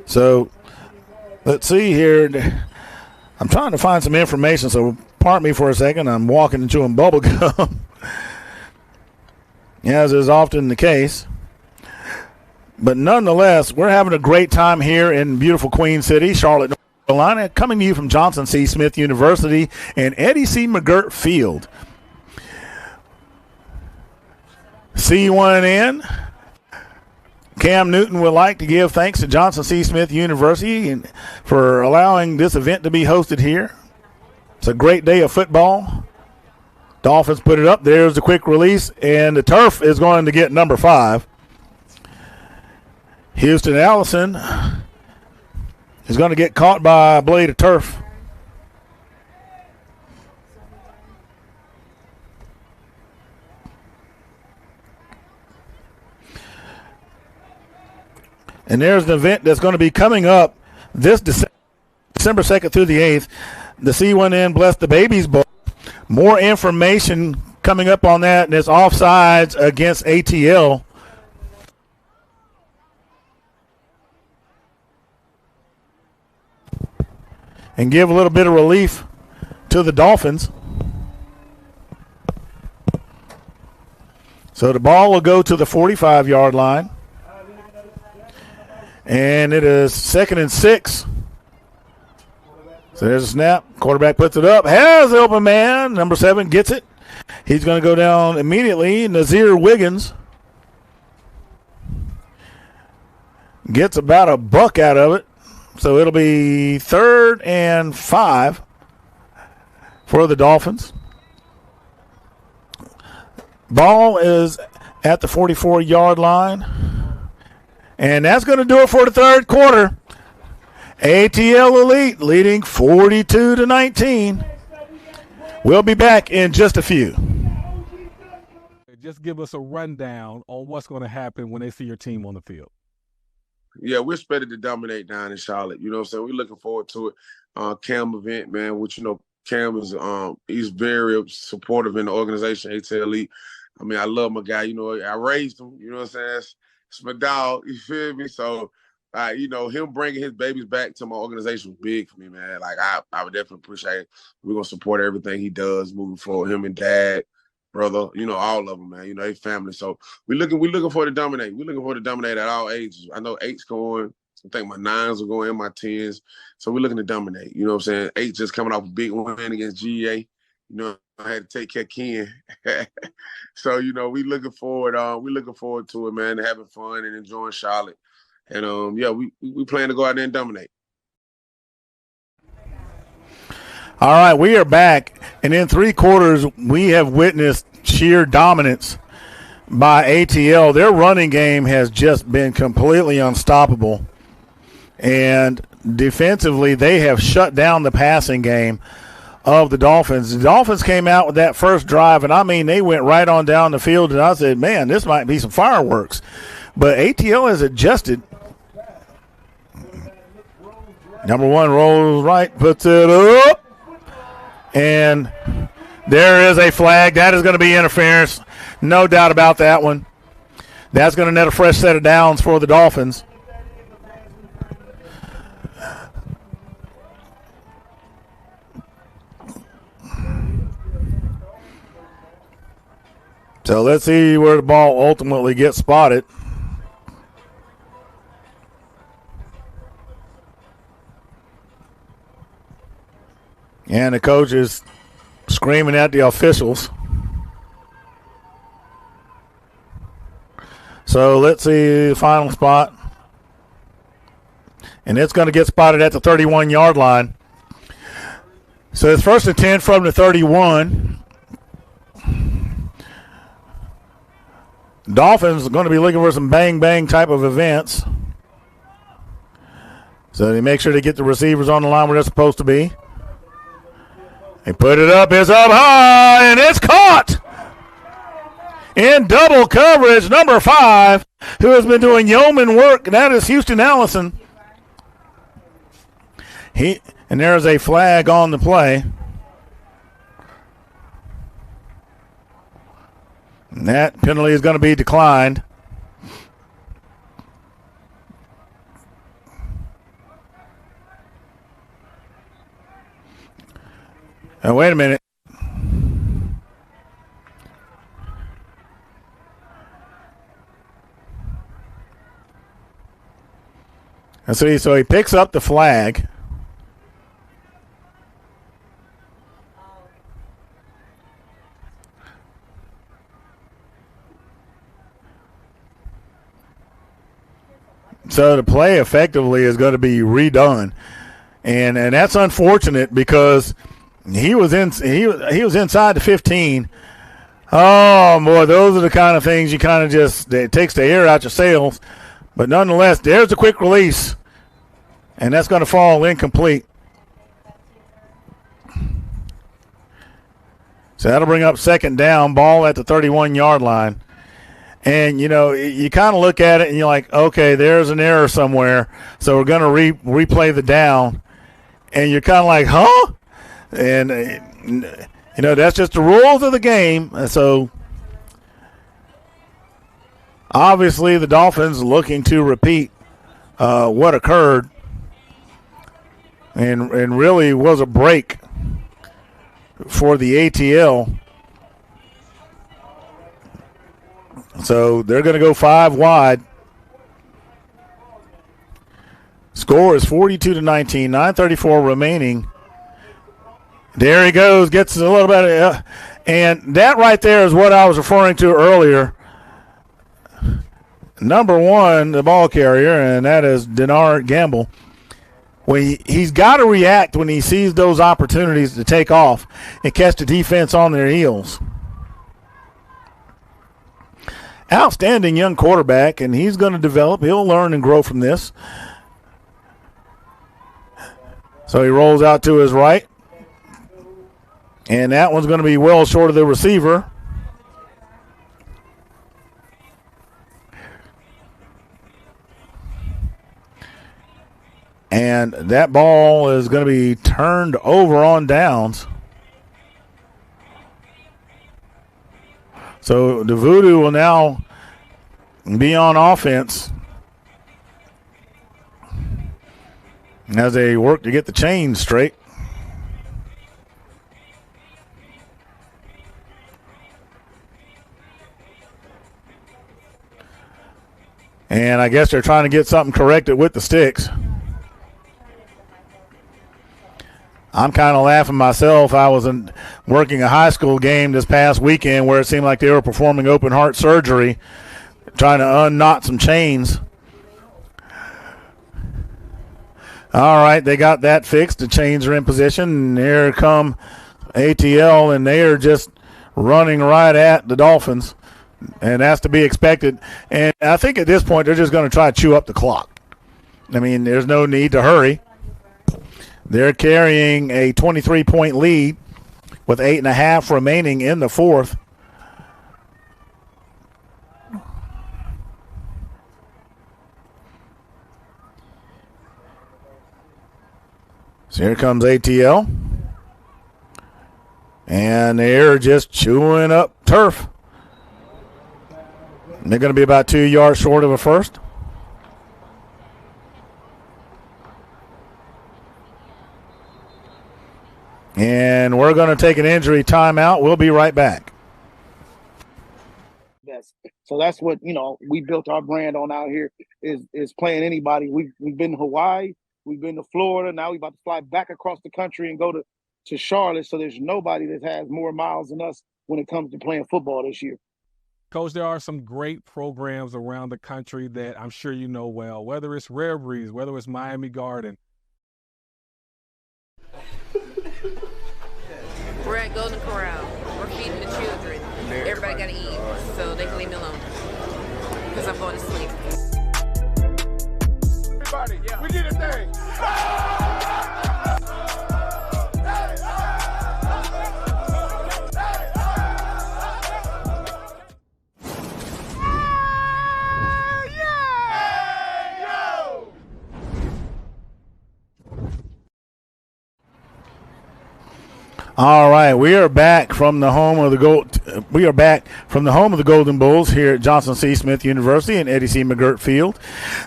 So let's see here. I'm trying to find some information, so pardon me for a second. I'm walking and chewing bubble gum, as is often the case. But nonetheless, we're having a great time here in beautiful Queen City, Charlotte, North Carolina, coming to you from Johnson C. Smith University and Eddie C. McGirt Field. C1N, Cam Newton would like to give thanks to Johnson C. Smith University for allowing this event to be hosted here. It's a great day of football. Dolphins put it up. There's the quick release, and the turf is going to get number 5. Houston Allison is going to get caught by a blade of turf. And there's an event that's going to be coming up this December 2nd through the 8th. The C1N Bless the Babies Bowl. More information coming up on that, and it's offsides against ATL. And give a little bit of relief to the Dolphins. So the ball will go to the 45-yard line. And it is 2nd and 6. So there's a snap. Quarterback puts it up. Has the open man. Number 7 gets it. He's going to go down immediately. Nazir Wiggins gets about a buck out of it. So it'll be 3rd and 5 for the Dolphins. Ball is at the 44-yard line. And that's going to do it for the 3rd quarter. ATL Elite leading 42-19. We'll be back in just a few. Just give us a rundown on what's going to happen when they see your team on the field. Yeah, we're expected to dominate down in Charlotte. You know what I'm saying? We're looking forward to it. Cam event, man, which, Cam is he's very supportive in the organization, ATL Elite. I mean, I love my guy. I raised him. You know what I'm saying? It's my dog. You feel me? So, him bringing his babies back to my organization was big for me, man. Like, I would definitely appreciate it. We're going to support everything he does moving forward. Him and Dad, brother, all of them, man. They family. So we're looking for to dominate. We're looking for to dominate at all ages. I know 8's going. I think my 9s are going, my 10s. So we're looking to dominate. You know what I'm saying? 8 just coming off a big win against GA. I had to take care of Ken. So, we looking forward to it, man, having fun and enjoying Charlotte. And we plan to go out there and dominate. All right, we are back, and in 3 quarters, we have witnessed sheer dominance by ATL. Their running game has just been completely unstoppable, and defensively, they have shut down the passing game of the Dolphins. The Dolphins came out with that first drive, and I mean, they went right on down the field, and I said, man, this might be some fireworks. But ATL has adjusted. Number 1 rolls right, puts it up. And there is a flag. That is going to be interference. No doubt about that one. That's going to net a fresh set of downs for the Dolphins. So let's see where the ball ultimately gets spotted. And the coach is screaming at the officials. So let's see the final spot. And it's going to get spotted at the 31-yard line. So it's 1st and 10 from the 31. Dolphins are going to be looking for some bang-bang type of events. So they make sure they get the receivers on the line where they're supposed to be. They put it up. It's up high, and it's caught. In double coverage, number 5, who has been doing yeoman work, and that is Houston Allison. And there's a flag on the play. And that penalty is going to be declined. Now, wait a minute. And so he picks up the flag. So the play effectively is going to be redone. And that's unfortunate because He was inside the 15. Oh, boy, those are the kind of things you kind of just – it takes the air out your sails. But nonetheless, there's a quick release, and that's going to fall incomplete. So that'll bring up second down, ball at the 31-yard line. And, you know, you kind of look at it and you're like, okay, there's an error somewhere, so we're going to replay the down. And you're kind of like, huh? And, you know, that's just the rules of the game. So obviously the Dolphins looking to repeat what occurred and really was a break for the ATL. So they're going to go 5 wide. Score is 42-19, 9:34 remaining. There he goes, gets a little bit. And that right there is what I was referring to earlier. Number 1, the ball carrier, and that is Denard Gamble. When he's got to react when he sees those opportunities to take off and catch the defense on their heels. Outstanding young quarterback, and he's going to develop. He'll learn and grow from this. So he rolls out to his right. And that one's going to be well short of the receiver. And that ball is going to be turned over on downs. So the Voodoo will now be on offense as they work to get the chains straight. And I guess they're trying to get something corrected with the sticks. I'm kind of laughing myself. I was working a high school game this past weekend where it seemed like they were performing open heart surgery, trying to unknot some chains. All right, they got that fixed. The chains are in position, and here come ATL, and they are just running right at the Dolphins, and that's to be expected. And I think at this point they're just going to try to chew up the clock. I mean, there's no need to hurry. They're carrying a 23-point lead with 8.5 remaining in the fourth. So here comes ATL. And they're just chewing up turf. They're going to be about 2 yards short of a first. And we're going to take an injury timeout. We'll be right back. So that's what, you know, we built our brand on out here is playing anybody. We've been to Hawaii. We've been to Florida. Now we're about to fly back across the country and go to Charlotte. So there's nobody that has more miles than us when it comes to playing football this year. Coach, there are some great programs around the country that I'm sure you know well, whether it's Rare Breeze, whether it's Miami Garden. We're at Golden Corral. We're feeding the children. Everybody got to eat, so they can leave me alone. Because I'm going to sleep. Everybody, we did a thing. All right, we are back from the home of the Golden Bulls here at Johnson C. Smith University and Eddie C. McGirt Field.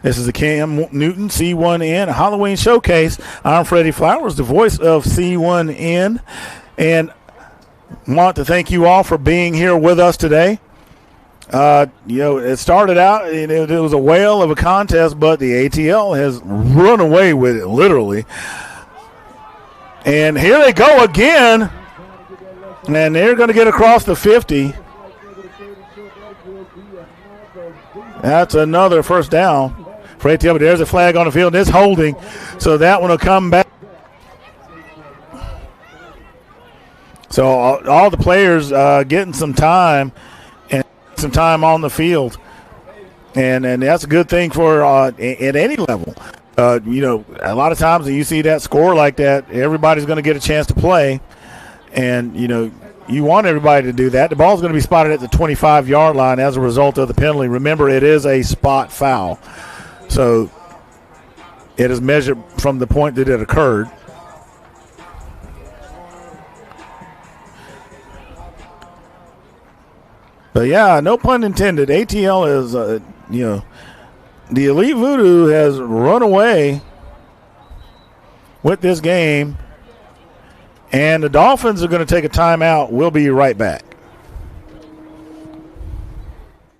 This is the Cam Newton C1N Halloween Showcase. I'm Freddie Flowers, the voice of C1N, and want to thank you all for being here with us today. It started out, it was a whale of a contest, but the ATL has run away with it, literally. And here they go again, and they're going to get across the 50. That's another first down for ATL, but there's a flag on the field. It's holding, so that one will come back. So all the players getting some time and some time on the field. And that's a good thing for at any level. You know, a lot of times when you see that score like that, everybody's going to get a chance to play. And, you know, you want everybody to do that. The ball's going to be spotted at the 25-yard line as a result of the penalty. Remember, it is a spot foul. So it is measured from the point that it occurred. But, yeah, no pun intended. ATL is, you know, the Elite Voodoo has run away with this game. And the Dolphins are going to take a timeout. We'll be right back.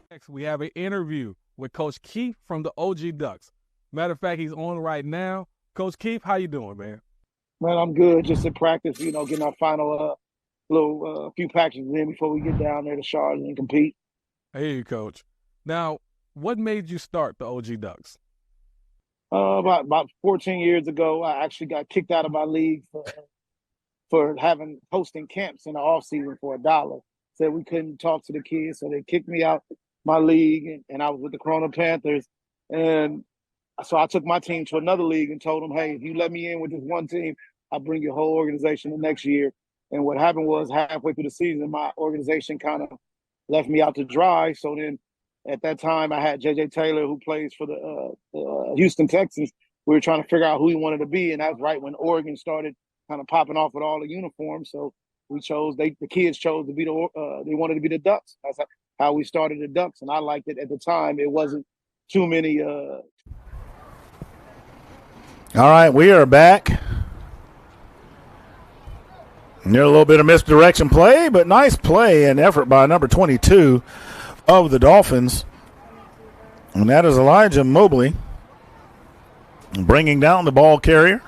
Next, we have an interview with Coach Keith from the OG Ducks. Matter of fact, he's on right now. Coach Keith, how you doing, man? Man, I'm good. Just in practice, you know, getting our final little few packages in before we get down there to Charlotte and compete. Hey, Coach. Now, what made you start the OG Ducks? About 14 years ago, I actually got kicked out of my league for hosting camps in the off season for $1. Said we couldn't talk to the kids, so they kicked me out my league, and I was with the Corona Panthers. And so I took my team to another league and told them, hey, if you let me in with this one team, I'll bring your whole organization the next year. And what happened was halfway through the season, my organization kind of left me out to dry. So then at that time, I had J.J. Taylor, who plays for the Houston Texans. We were trying to figure out who he wanted to be, and that was right when Oregon started kind of popping off with all the uniforms. So we chose, the kids chose to be they wanted to be the Ducks. That's how we started the Ducks. And I liked it at the time. It wasn't too many. All right, we are back. Near a little bit of misdirection play, but nice play and effort by number 22 of the Dolphins. And that is Elijah Mobley bringing down the ball carrier.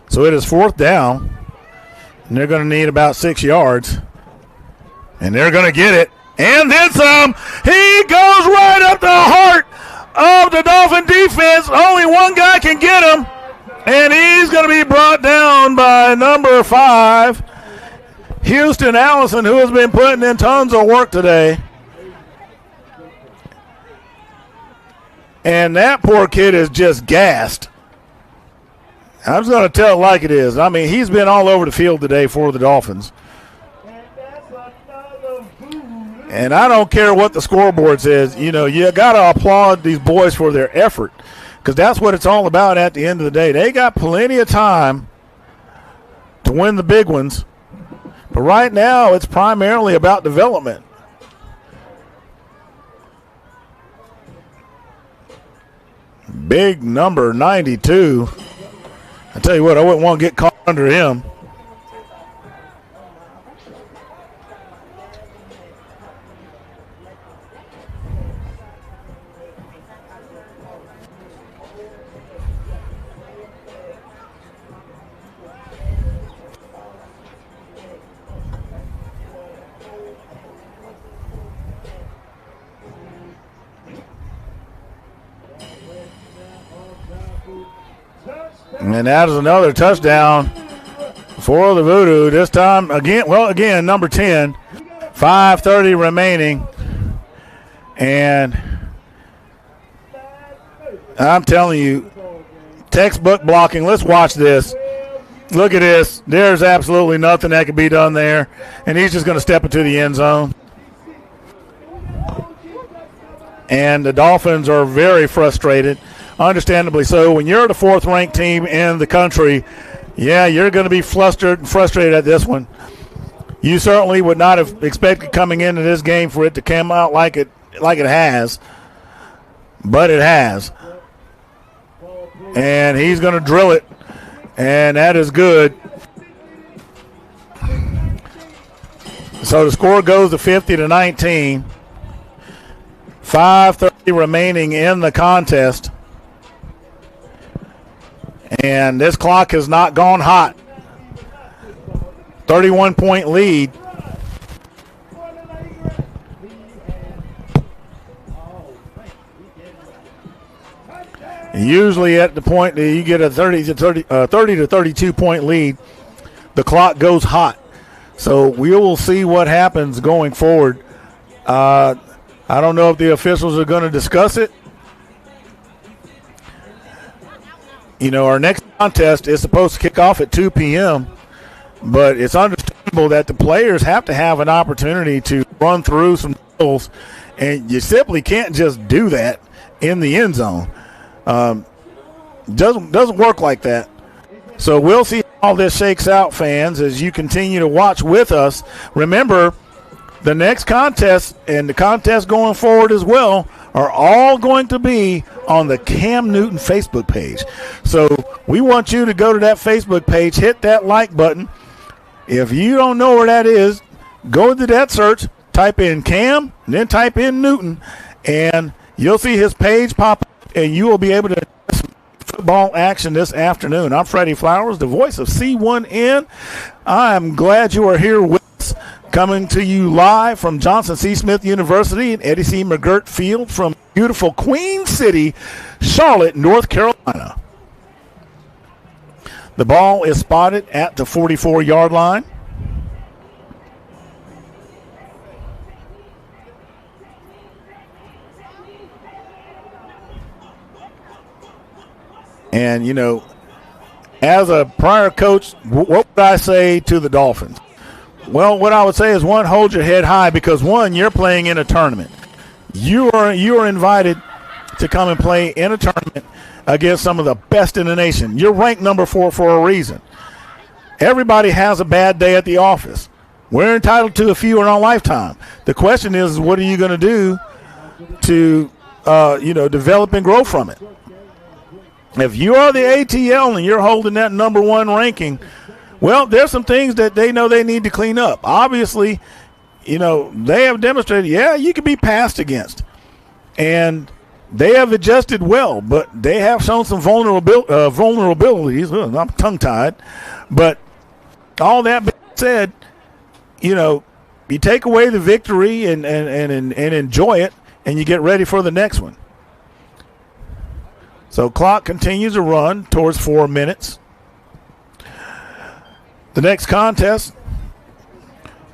So it is 4th down, and they're going to need about 6 yards. And they're going to get it. And then some. He goes right up the heart of the Dolphin defense. Only one guy can get him. And he's going to be brought down by number 5, Houston Allison, who has been putting in tons of work today. And that poor kid is just gassed. I'm just going to tell it like it is. I mean, he's been all over the field today for the Dolphins. And I don't care what the scoreboard says. You know, you got to applaud these boys for their effort, because that's what it's all about at the end of the day. They got plenty of time to win the big ones. But right now, it's primarily about development. Big number 92. I tell you what, I wouldn't want to get caught under him. And that is another touchdown for the Voodoo. This time, again, number 10. 5:30 remaining. And I'm telling you, textbook blocking. Let's watch this. Look at this. There's absolutely nothing that can be done there. And he's just going to step into the end zone. And the Dolphins are very frustrated. Understandably so. When you're the 4th-ranked team in the country, yeah, you're going to be flustered and frustrated at this one. You certainly would not have expected coming into this game for it to come out like it has, but it has. And he's going to drill it, and that is good. So the score goes to 50-19. 5:30 remaining in the contest. And this clock has not gone hot. 31-point lead. And usually at the point that you get a 30 to 32 point lead, the clock goes hot. So we will see what happens going forward. I don't know if the officials are going to discuss it. Our next contest is supposed to kick off at 2 p.m., but it's understandable that the players have to have an opportunity to run through some drills, and you simply can't just do that in the end zone. Doesn't work like that. So we'll see how all this shakes out, fans, as you continue to watch with us. Remember, the next contest and the contest going forward as well are all going to be on the Cam Newton Facebook page. So we want you to go to that Facebook page, hit that like button. If you don't know where that is, go to that search, type in Cam, and then type in Newton, and you'll see his page pop up, and you will be able to get some football action this afternoon. I'm Freddie Flowers, the voice of C1N. I'm glad you are here with us, coming to you live from Johnson C. Smith University and Eddie C. McGirt Field from beautiful Queen City, Charlotte, North Carolina. The ball is spotted at the 44-yard line. And, as a prior coach, what would I say to the Dolphins? Well, what I would say is, one, hold your head high, because, one, you're playing in a tournament. You are invited to come and play in a tournament against some of the best in the nation. You're ranked number 4 for a reason. Everybody has a bad day at the office. We're entitled to a few in our lifetime. The question is, what are you going to do to, develop and grow from it? If you are the ATL and you're holding that number 1 ranking, well, there's some things that they know they need to clean up. Obviously, they have demonstrated, you can be passed against. And they have adjusted well, but they have shown some vulnerabilities. I'm tongue-tied. But all that being said, you take away the victory and enjoy it, and you get ready for the next one. So clock continues to run towards 4 minutes. The next contest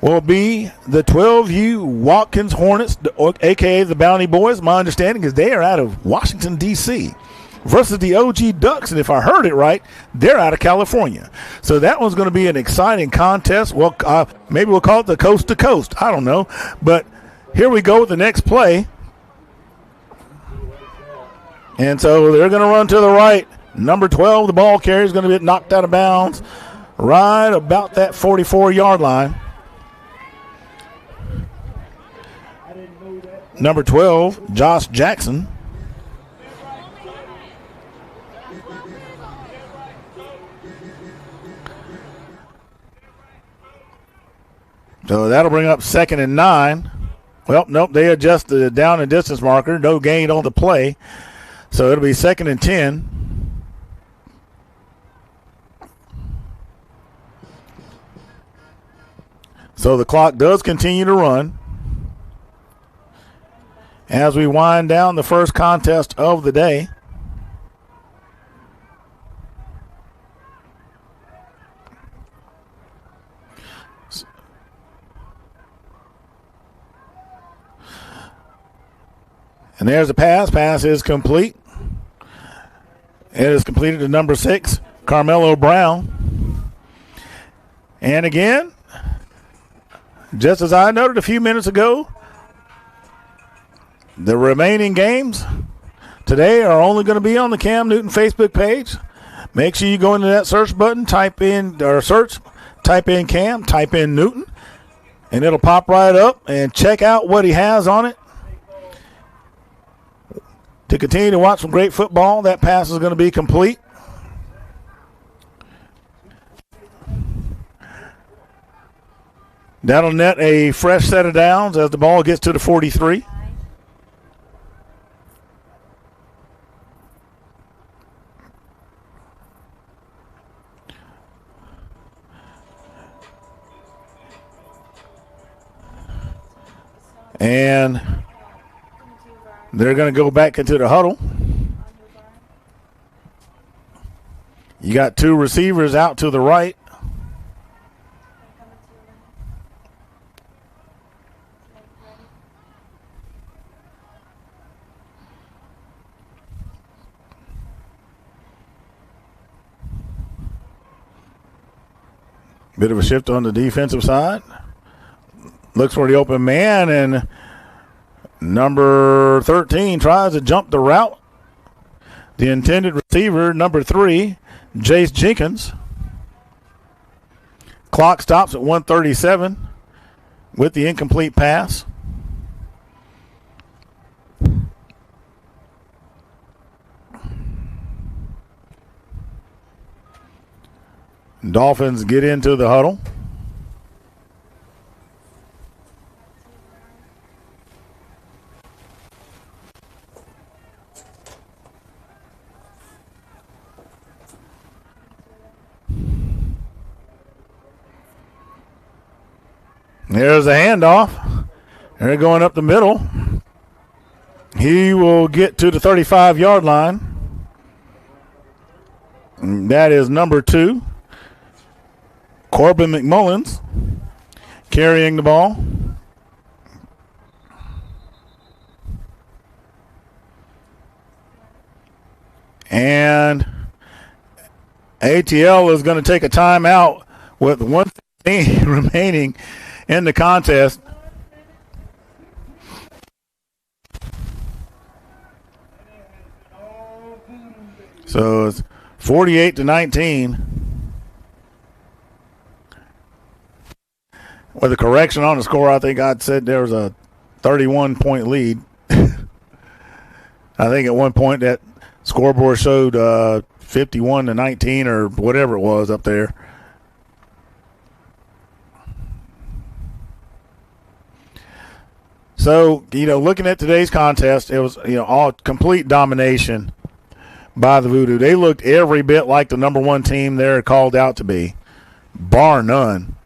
will be the 12U Watkins Hornets, a.k.a. the Bounty Boys. My understanding is they are out of Washington, D.C., versus the OG Ducks. And if I heard it right, they're out of California. So that one's going to be an exciting contest. Well, maybe we'll call it the coast to coast. I don't know. But here we go with the next play. And so they're going to run to the right. Number 12, the ball carrier, is going to get knocked out of bounds right about that 44-yard line. Number 12, Josh Jackson. So that'll bring up 2nd and 9. Well, nope, they adjust the down and distance marker. No gain on the play. So it'll be 2nd and 10. So the clock does continue to run as we wind down the first contest of the day. And there's a pass. Pass is complete. It is completed to number 6, Carmelo Brown. And again, just as I noted a few minutes ago, the remaining games today are only going to be on the Cam Newton Facebook page. Make sure you go into that search button, type in Cam, type in Newton, and it'll pop right up, and check out what he has on it. To continue to watch some great football, that pass is going to be complete. That'll net a fresh set of downs as the ball gets to the 43. And they're going to go back into the huddle. You got two receivers out to the right. Bit of a shift on the defensive side. Looks for the open man, and number 13 tries to jump the route. The intended receiver, number 3, Jace Jenkins. Clock stops at 1:37 with the incomplete pass. Dolphins get into the huddle. There's a handoff. They're going up the middle. He will get to the 35-yard line. And that is number 2, Corbin McMullins, carrying the ball. And ATL is going to take a timeout with 1:15 remaining in the contest. So it's 48-19. With a correction on the score, I think I'd said there was a 31-point lead. I think at one point that scoreboard showed 51-19 or whatever it was up there. So, looking at today's contest, it was, all complete domination by the Voodoo. They looked every bit like the number 1 team they're called out to be, bar none.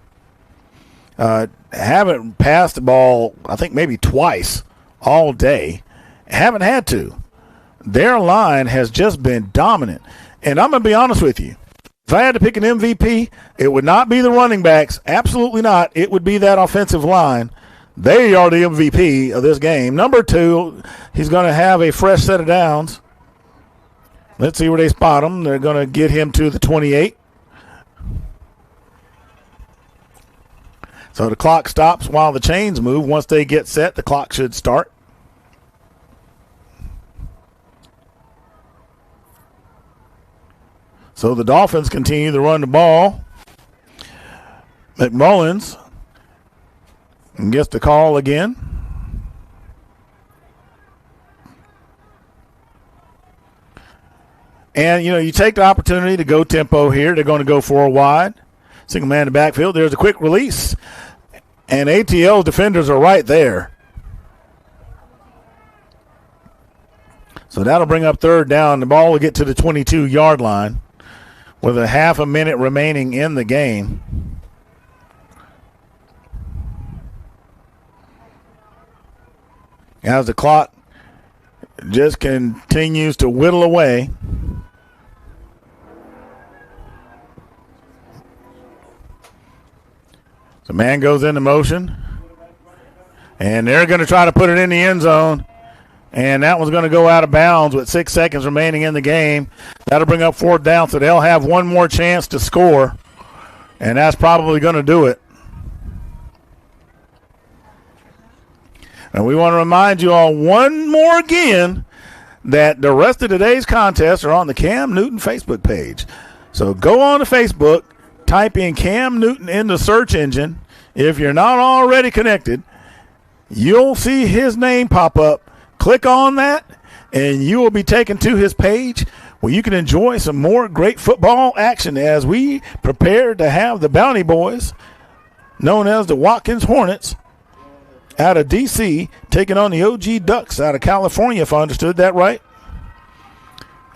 Haven't passed the ball, I think maybe twice all day. Haven't had to. Their line has just been dominant. And I'm going to be honest with you. If I had to pick an MVP, it would not be the running backs. Absolutely not. It would be that offensive line. They are the MVP of this game. Number 2, he's going to have a fresh set of downs. Let's see where they spot him. They're going to get him to the 28. So the clock stops while the chains move. Once they get set, the clock should start. So the Dolphins continue to run the ball. McMullins gets the call again. And, you take the opportunity to go tempo here. They're going to go for a wide. Single man in the backfield. There's a quick release. And ATL defenders are right there. So that'll bring up 3rd down. The ball will get to the 22-yard line with a half a minute remaining in the game. As the clock just continues to whittle away. The man goes into motion. And they're going to try to put it in the end zone. And that one's going to go out of bounds with 6 seconds remaining in the game. That'll bring up 4th down, so they'll have one more chance to score. And that's probably going to do it. And we want to remind you all one more again that the rest of today's contests are on the Cam Newton Facebook page. So go on to Facebook, type in Cam Newton in the search engine. If you're not already connected, you'll see his name pop up. Click on that, and you will be taken to his page where you can enjoy some more great football action as we prepare to have the Bounty Boys, known as the Watkins Hornets, out of D.C., taking on the OG Ducks out of California, if I understood that right.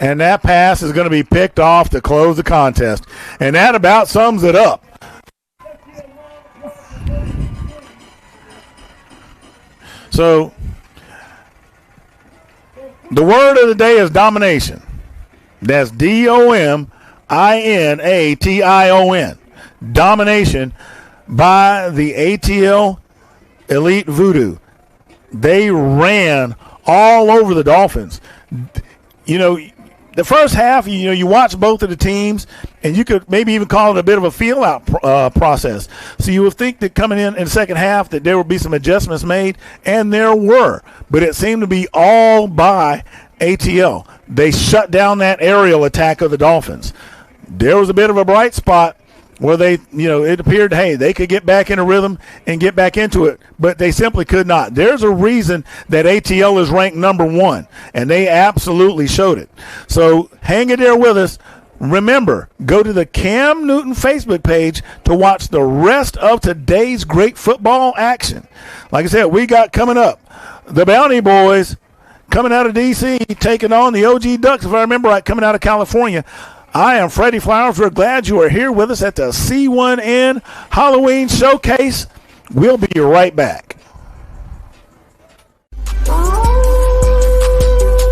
And that pass is going to be picked off to close the contest. And that about sums it up. So the word of the day is domination. That's DOMINATION. Ination. Domination by the ATL Elite Voodoo. They ran all over the Dolphins. You know, the first half, you watch both of the teams, and you could maybe even call it a bit of a feel-out process. So you would think that coming in the second half that there would be some adjustments made, and there were. But it seemed to be all by ATL. They shut down that aerial attack of the Dolphins. There was a bit of a bright spot where they, it appeared, hey, they could get back in a rhythm and get back into it, but they simply could not. There's a reason that ATL is ranked number 1, and they absolutely showed it. So hang in there with us. Remember, go to the Cam Newton Facebook page to watch the rest of today's great football action. Like I said, we got coming up the Bounty Boys coming out of D.C., taking on the OG Ducks, if I remember right, coming out of California. I am Freddie Flowers. We're glad you are here with us at the C1N Halloween Showcase. We'll be right back.